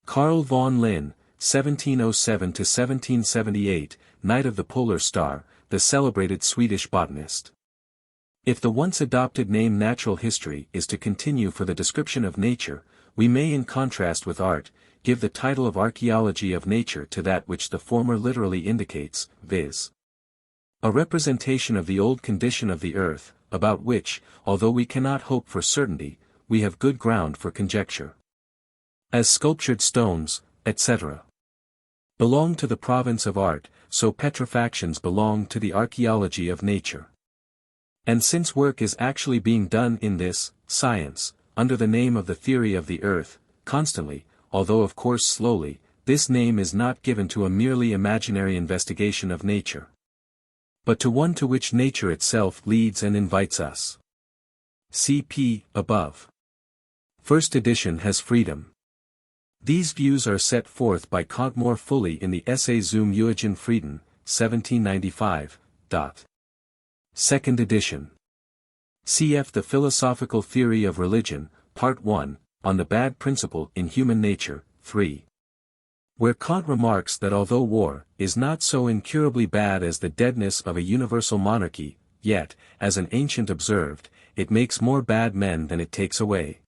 Carl von Linné, 1707–1778, Knight of the Polar Star, the celebrated Swedish botanist. If the once adopted name natural history is to continue for the description of nature, we may in contrast with art, give the title of archaeology of nature to that which the former literally indicates, viz. a representation of the old condition of the earth, about which, although we cannot hope for certainty, we have good ground for conjecture. As sculptured stones, etc., belong to the province of art, so petrifactions belong to the archaeology of nature. And since work is actually being done in this science, under the name of the theory of the earth, constantly, although of course slowly, this name is not given to a merely imaginary investigation of nature, but to one to which nature itself leads and invites us. Cp. above. First edition has freedom. These views are set forth by Kant more fully in the essay Zum Eugen Frieden, 1795. Second edition. Cf. The Philosophical Theory of Religion, Part 1, on the Bad Principle in Human Nature, 3. Where Kant remarks that although war is not so incurably bad as the deadness of a universal monarchy, yet, as an ancient observed, it makes more bad men than it takes away.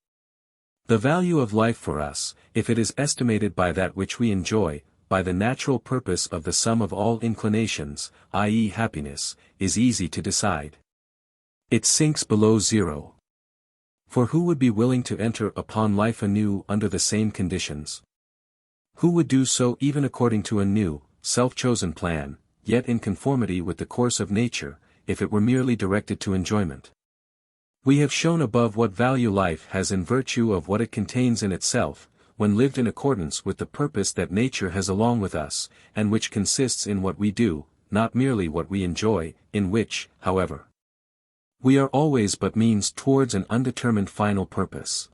The value of life for us, if it is estimated by that which we enjoy, by the natural purpose of the sum of all inclinations, i.e. happiness, is easy to decide. It sinks below zero. For who would be willing to enter upon life anew under the same conditions? Who would do so even according to a new, self-chosen plan, yet in conformity with the course of nature, if it were merely directed to enjoyment? We have shown above what value life has in virtue of what it contains in itself, when lived in accordance with the purpose that nature has along with us, and which consists in what we do, not merely what we enjoy, in which, however, we are always but means towards an undetermined final purpose.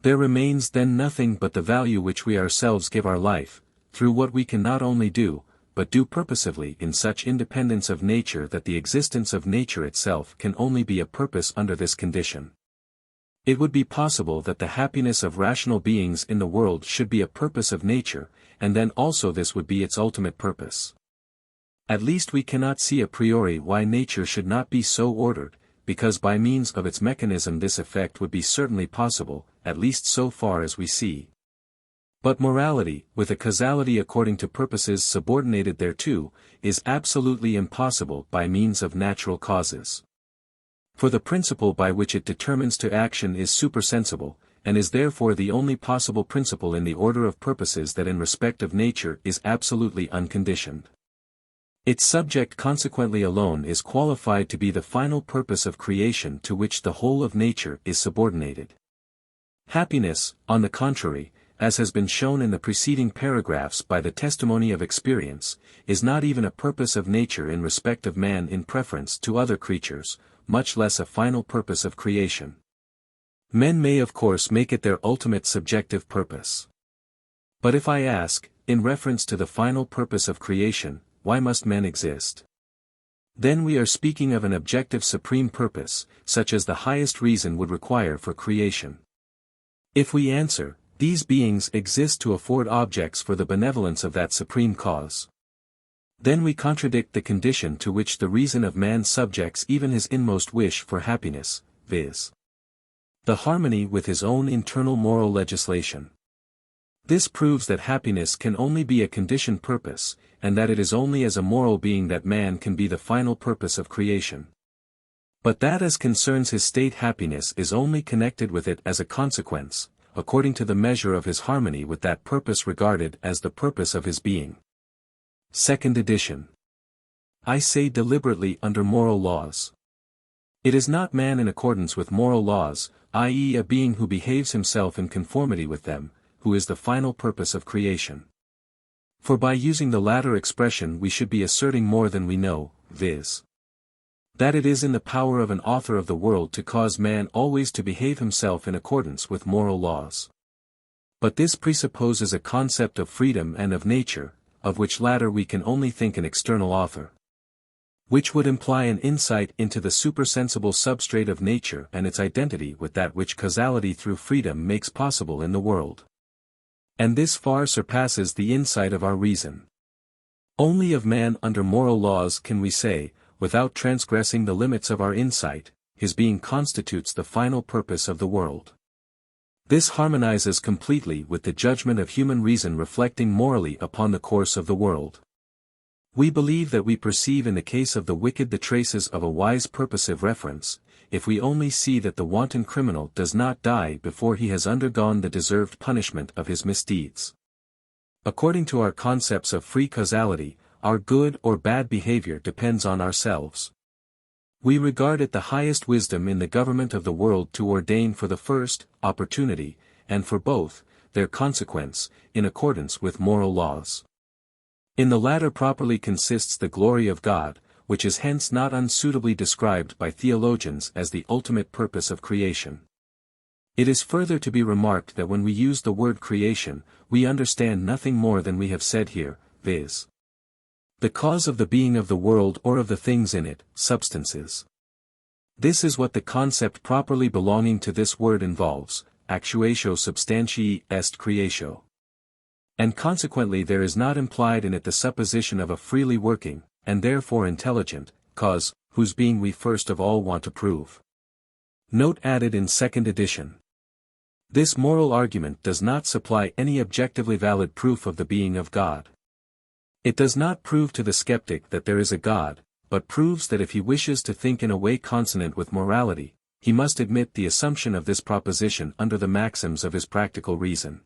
There remains then nothing but the value which we ourselves give our life, through what we can not only do, but do purposively in such independence of nature that the existence of nature itself can only be a purpose under this condition. It would be possible that the happiness of rational beings in the world should be a purpose of nature, and then also this would be its ultimate purpose. At least we cannot see a priori why nature should not be so ordered, because by means of its mechanism this effect would be certainly possible, at least so far as we see. But morality, with a causality according to purposes subordinated thereto, is absolutely impossible by means of natural causes. For the principle by which it determines to action is supersensible, and is therefore the only possible principle in the order of purposes that in respect of nature is absolutely unconditioned. Its subject consequently alone is qualified to be the final purpose of creation to which the whole of nature is subordinated. Happiness, on the contrary, as has been shown in the preceding paragraphs by the testimony of experience, is not even a purpose of nature in respect of man in preference to other creatures, much less a final purpose of creation. Men may of course make it their ultimate subjective purpose. But if I ask, in reference to the final purpose of creation, why must men exist? Then we are speaking of an objective supreme purpose, such as the highest reason would require for creation. If we answer, these beings exist to afford objects for the benevolence of that supreme cause, then we contradict the condition to which the reason of man subjects even his inmost wish for happiness, viz. the harmony with his own internal moral legislation. This proves that happiness can only be a conditioned purpose, and that it is only as a moral being that man can be the final purpose of creation. But that as concerns his state happiness is only connected with it as a consequence, according to the measure of his harmony with that purpose regarded as the purpose of his being. Second edition. I say deliberately under moral laws. It is not man in accordance with moral laws, i.e. a being who behaves himself in conformity with them, who is the final purpose of creation. For by using the latter expression we should be asserting more than we know, viz. that it is in the power of an author of the world to cause man always to behave himself in accordance with moral laws. But this presupposes a concept of freedom and of nature, of which latter we can only think an external author. Which would imply an insight into the supersensible substrate of nature and its identity with that which causality through freedom makes possible in the world. And this far surpasses the insight of our reason. Only of man under moral laws can we say, without transgressing the limits of our insight, his being constitutes the final purpose of the world. This harmonizes completely with the judgment of human reason reflecting morally upon the course of the world. We believe that we perceive in the case of the wicked the traces of a wise purposive reference, if we only see that the wanton criminal does not die before he has undergone the deserved punishment of his misdeeds. According to our concepts of free causality, our good or bad behavior depends on ourselves. We regard it the highest wisdom in the government of the world to ordain for the first, opportunity, and for both, their consequence, in accordance with moral laws. In the latter properly consists the glory of God, which is hence not unsuitably described by theologians as the ultimate purpose of creation. It is further to be remarked that when we use the word creation, we understand nothing more than we have said here, viz. the cause of the being of the world or of the things in it, substances. This is what the concept properly belonging to this word involves, actuatio substantiae est creatio. And consequently there is not implied in it the supposition of a freely working, and therefore intelligent, cause, whose being we first of all want to prove. Note added in second edition. This moral argument does not supply any objectively valid proof of the being of God. It does not prove to the skeptic that there is a God, but proves that if he wishes to think in a way consonant with morality, he must admit the assumption of this proposition under the maxims of his practical reason.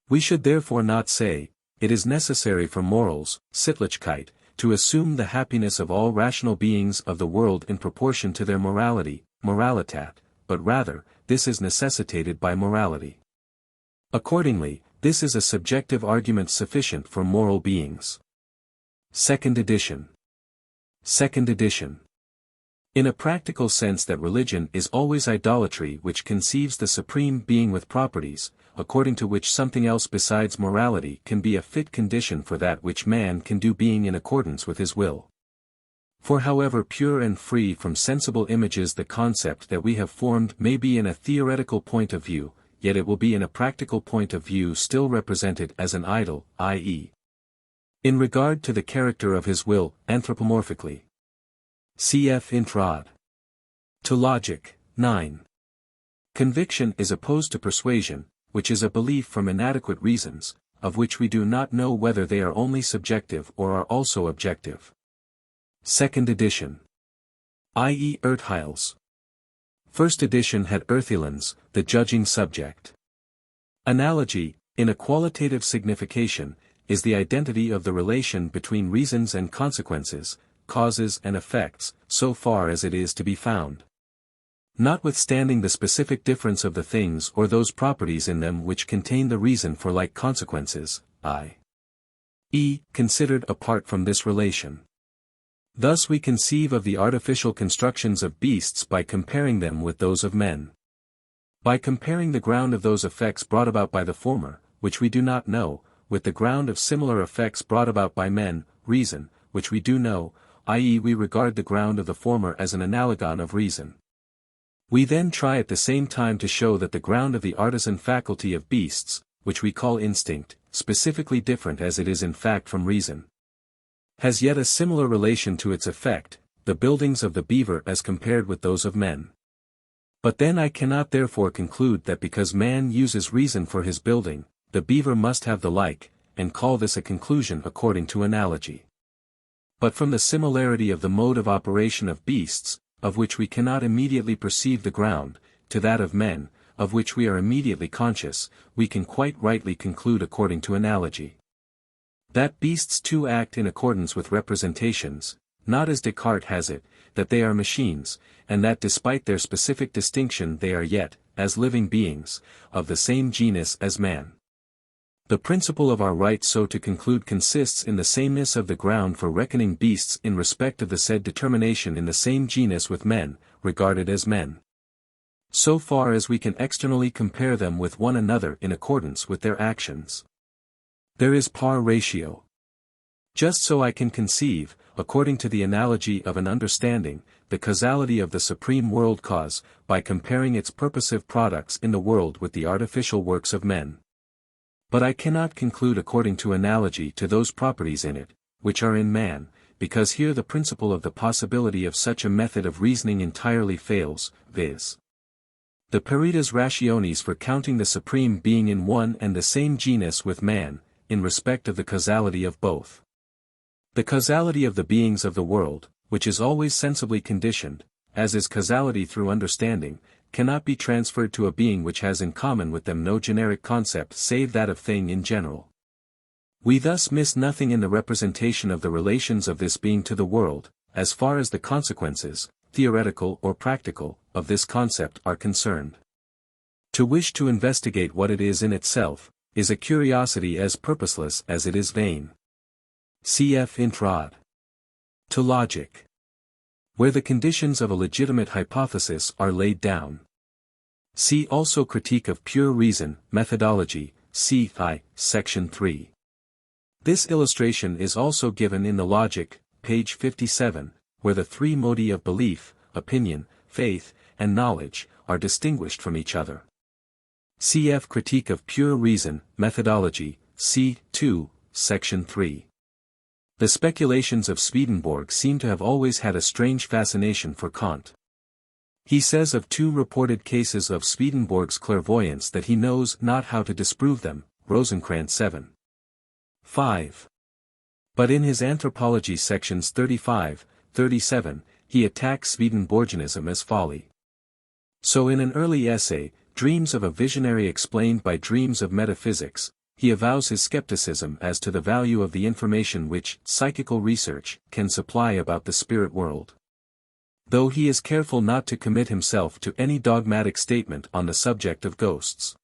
We should therefore not say, it is necessary for morals, Sittlichkeit, to assume the happiness of all rational beings of the world in proportion to their morality, moralitat, but rather, this is necessitated by morality. Accordingly, this is a subjective argument sufficient for moral beings. Second edition. Second edition. In a practical sense that religion is always idolatry which conceives the supreme being with properties, according to which something else besides morality can be a fit condition for that which man can do being in accordance with his will. For however pure and free from sensible images the concept that we have formed may be in a theoretical point of view, yet it will be in a practical point of view still represented as an idol, i.e. in regard to the character of his will, anthropomorphically. Cf. Introd. To Logic, 9. Conviction is opposed to persuasion, which is a belief from inadequate reasons, of which we do not know whether they are only subjective or are also objective. Second edition. I.e. Urteiles. First edition had Urthelans, the judging subject. Analogy, in a qualitative signification, is the identity of the relation between reasons and consequences, causes and effects, so far as it is to be found. Notwithstanding the specific difference of the things or those properties in them which contain the reason for like consequences, i.e. considered apart from this relation. Thus we conceive of the artificial constructions of beasts by comparing them with those of men. By comparing the ground of those effects brought about by the former, which we do not know, with the ground of similar effects brought about by men, reason, which we do know, i.e. we regard the ground of the former as an analogon of reason. We then try at the same time to show that the ground of the artisan faculty of beasts, which we call instinct, specifically different as it is in fact from reason, has yet a similar relation to its effect, the buildings of the beaver as compared with those of men. But then I cannot therefore conclude that because man uses reason for his building, the beaver must have the like, and call this a conclusion according to analogy. But from the similarity of the mode of operation of beasts, of which we cannot immediately perceive the ground, to that of men, of which we are immediately conscious, we can quite rightly conclude according to analogy. That beasts too act in accordance with representations, not as Descartes has it, that they are machines, and that despite their specific distinction they are yet, as living beings, of the same genus as man. The principle of our right so to conclude consists in the sameness of the ground for reckoning beasts in respect of the said determination in the same genus with men, regarded as men. So far as we can externally compare them with one another in accordance with their actions. There is par ratio. Just so I can conceive, according to the analogy of an understanding, the causality of the supreme world cause, by comparing its purposive products in the world with the artificial works of men. But I cannot conclude according to analogy to those properties in it, which are in man, because here the principle of the possibility of such a method of reasoning entirely fails, viz. The peritas rationis for counting the supreme being in one and the same genus with man, in respect of the causality of both. The causality of the beings of the world, which is always sensibly conditioned, as is causality through understanding, cannot be transferred to a being which has in common with them no generic concept save that of thing in general. We thus miss nothing in the representation of the relations of this being to the world, as far as the consequences, theoretical or practical, of this concept are concerned. To wish to investigate what it is in itself, is a curiosity as purposeless as it is vain. Cf. Introd. To logic. Where the conditions of a legitimate hypothesis are laid down. See also Critique of Pure Reason, Methodology, c. Section 3. This illustration is also given in the Logic, page 57, where the three modi of belief, opinion, faith, and knowledge, are distinguished from each other. Cf. Critique of Pure Reason, Methodology, c. 2, Section 3. The speculations of Swedenborg seem to have always had a strange fascination for Kant. He says of two reported cases of Swedenborg's clairvoyance that he knows not how to disprove them, Rosencrantz 7. 5. But in his Anthropology sections 35, 37, he attacks Swedenborgianism as folly. So in an early essay, Dreams of a Visionary Explained by Dreams of Metaphysics, he avows his skepticism as to the value of the information which psychical research can supply about the spirit world. Though he is careful not to commit himself to any dogmatic statement on the subject of ghosts.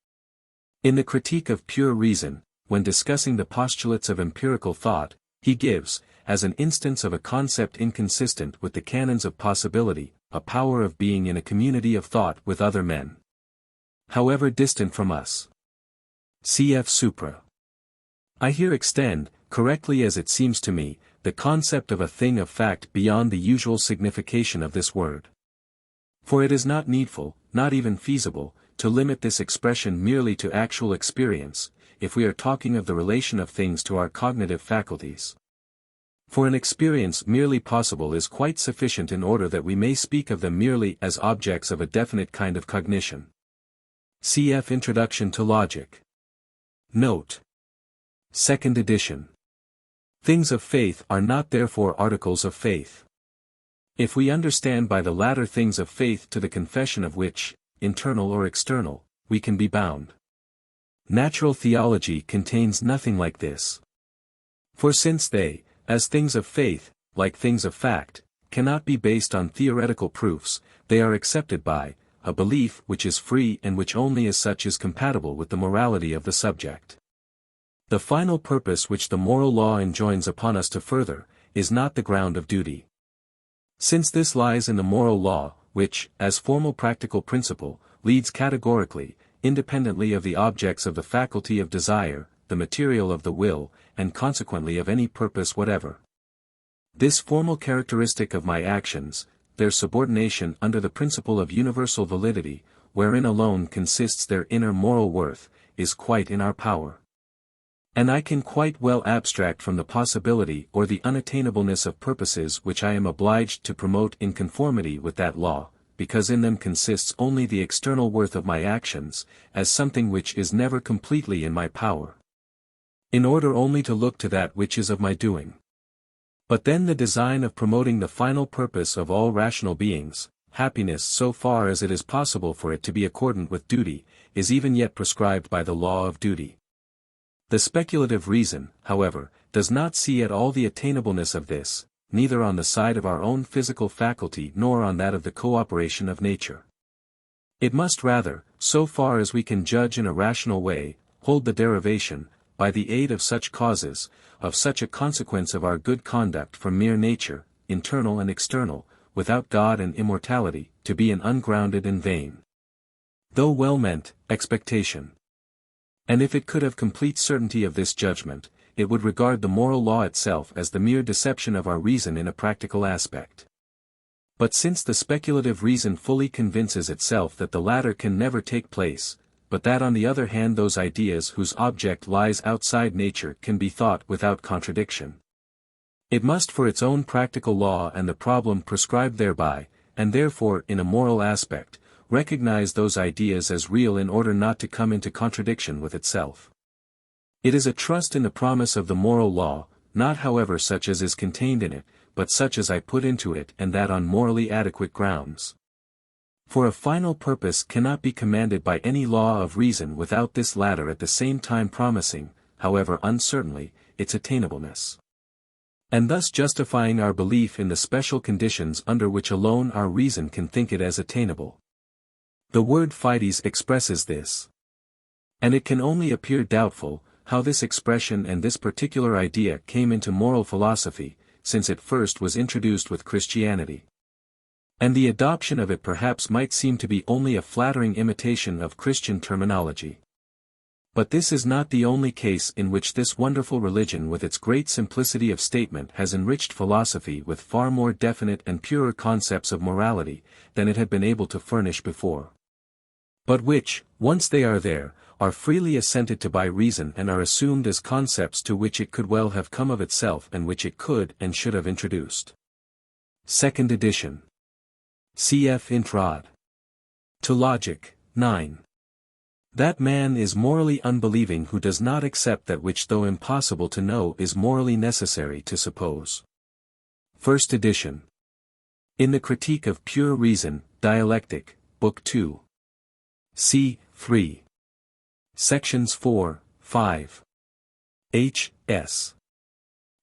In the Critique of Pure Reason, when discussing the postulates of empirical thought, he gives, as an instance of a concept inconsistent with the canons of possibility, a power of being in a community of thought with other men, however distant from us. Cf. Supra. I here extend, correctly as it seems to me, the concept of a thing of fact beyond the usual signification of this word. For it is not needful, not even feasible, to limit this expression merely to actual experience, if we are talking of the relation of things to our cognitive faculties. For an experience merely possible is quite sufficient in order that we may speak of them merely as objects of a definite kind of cognition. Cf. Introduction to Logic. Note. 2nd edition. Things of faith are not therefore articles of faith. If we understand by the latter things of faith to the confession of which, internal or external, we can be bound. Natural theology contains nothing like this. For since they, as things of faith, like things of fact, cannot be based on theoretical proofs, they are accepted by a belief which is free and which only as such is compatible with the morality of the subject. The final purpose which the moral law enjoins upon us to further, is not the ground of duty. Since this lies in the moral law, which, as formal practical principle, leads categorically, independently of the objects of the faculty of desire, the material of the will, and consequently of any purpose whatever. This formal characteristic of my actions, their subordination under the principle of universal validity, wherein alone consists their inner moral worth, is quite in our power. And I can quite well abstract from the possibility or the unattainableness of purposes which I am obliged to promote in conformity with that law, because in them consists only the external worth of my actions, as something which is never completely in my power. In order only to look to that which is of my doing. But then the design of promoting the final purpose of all rational beings, happiness so far as it is possible for it to be accordant with duty, is even yet prescribed by the law of duty. The speculative reason, however, does not see at all the attainableness of this, neither on the side of our own physical faculty nor on that of the cooperation of nature. It must rather, so far as we can judge in a rational way, hold the derivation, by the aid of such causes, of such a consequence of our good conduct from mere nature, internal and external, without God and immortality, to be an ungrounded and vain, though well-meant, expectation. And if it could have complete certainty of this judgment, it would regard the moral law itself as the mere deception of our reason in a practical aspect. But since the speculative reason fully convinces itself that the latter can never take place, but that on the other hand those ideas whose object lies outside nature can be thought without contradiction, it must for its own practical law and the problem prescribed thereby, and therefore in a moral aspect, recognize those ideas as real in order not to come into contradiction with itself. It is a trust in the promise of the moral law, not however such as is contained in it, but such as I put into it and that on morally adequate grounds. For a final purpose cannot be commanded by any law of reason without this latter at the same time promising, however uncertainly, its attainableness, and thus justifying our belief in the special conditions under which alone our reason can think it as attainable. The word fides expresses this. And it can only appear doubtful, how this expression and this particular idea came into moral philosophy, since it first was introduced with Christianity. And the adoption of it perhaps might seem to be only a flattering imitation of Christian terminology. But this is not the only case in which this wonderful religion with its great simplicity of statement has enriched philosophy with far more definite and purer concepts of morality, than it had been able to furnish before. But which, once they are there, are freely assented to by reason and are assumed as concepts to which it could well have come of itself and which it could and should have introduced. Second edition. Cf. Introd. To Logic, 9. That man is morally unbelieving who does not accept that which though impossible to know is morally necessary to suppose. First edition. In the Critique of Pure Reason, Dialectic, Book 2. C. 3. Sections 4, 5. H. S.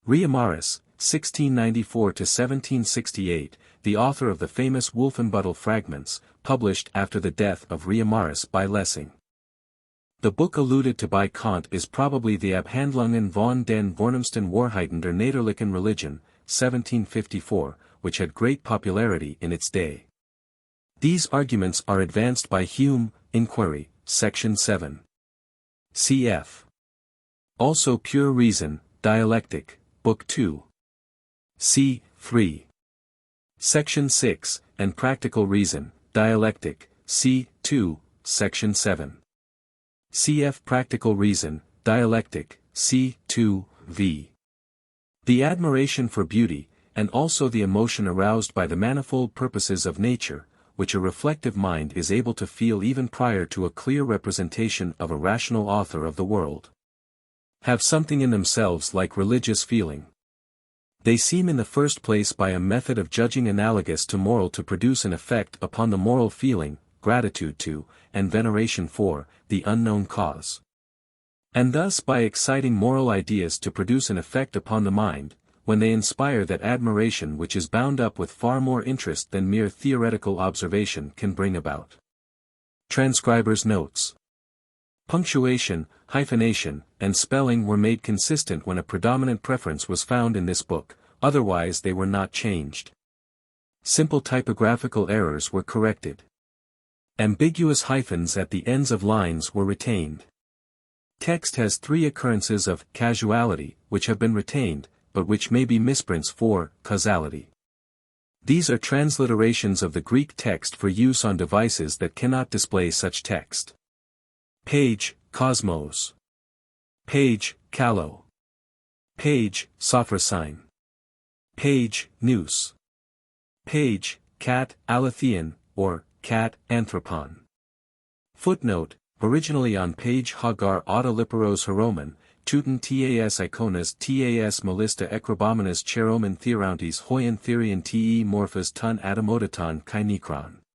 Reimarus, 1694–1768, the author of the famous Wolfenbüttel Fragments, published after the death of Reimarus by Lessing. The book alluded to by Kant is probably the Abhandlungen von den Vornehmsten Wahrheiten der Natürlichen Religion, 1754, which had great popularity in its day. These arguments are advanced by Hume, Inquiry, Section 7. Cf. Also Pure Reason, Dialectic, Book 2. C. 3. Section 6, and Practical Reason, Dialectic, C. 2, Section 7. Cf. Practical Reason, Dialectic, C. 2, v. The admiration for beauty, and also the emotion aroused by the manifold purposes of nature, which a reflective mind is able to feel even prior to a clear representation of a rational author of the world, have something in themselves like religious feeling. They seem in the first place by a method of judging analogous to moral to produce an effect upon the moral feeling, gratitude to, and veneration for, the unknown cause. And thus by exciting moral ideas to produce an effect upon the mind, when they inspire that admiration which is bound up with far more interest than mere theoretical observation can bring about. Transcriber's notes. Punctuation, hyphenation, and spelling were made consistent when a predominant preference was found in this book, otherwise they were not changed. Simple typographical errors were corrected. Ambiguous hyphens at the ends of lines were retained. Text has 3 occurrences of casuality, which have been retained, but which may be misprints for causality. These are transliterations of the Greek text for use on devices that cannot display such text. Page, Cosmos. Page, Callow. Page, Sophrosyne. Page, Nous. Page, Cat, Alethean, or Cat, Anthropon. Footnote, originally on page Hagar Autoliperos Heroman, tuton tas iconas tas molista ecrobominas cheromen theorauntes hoion therion te morphas ton atomodaton kainikron.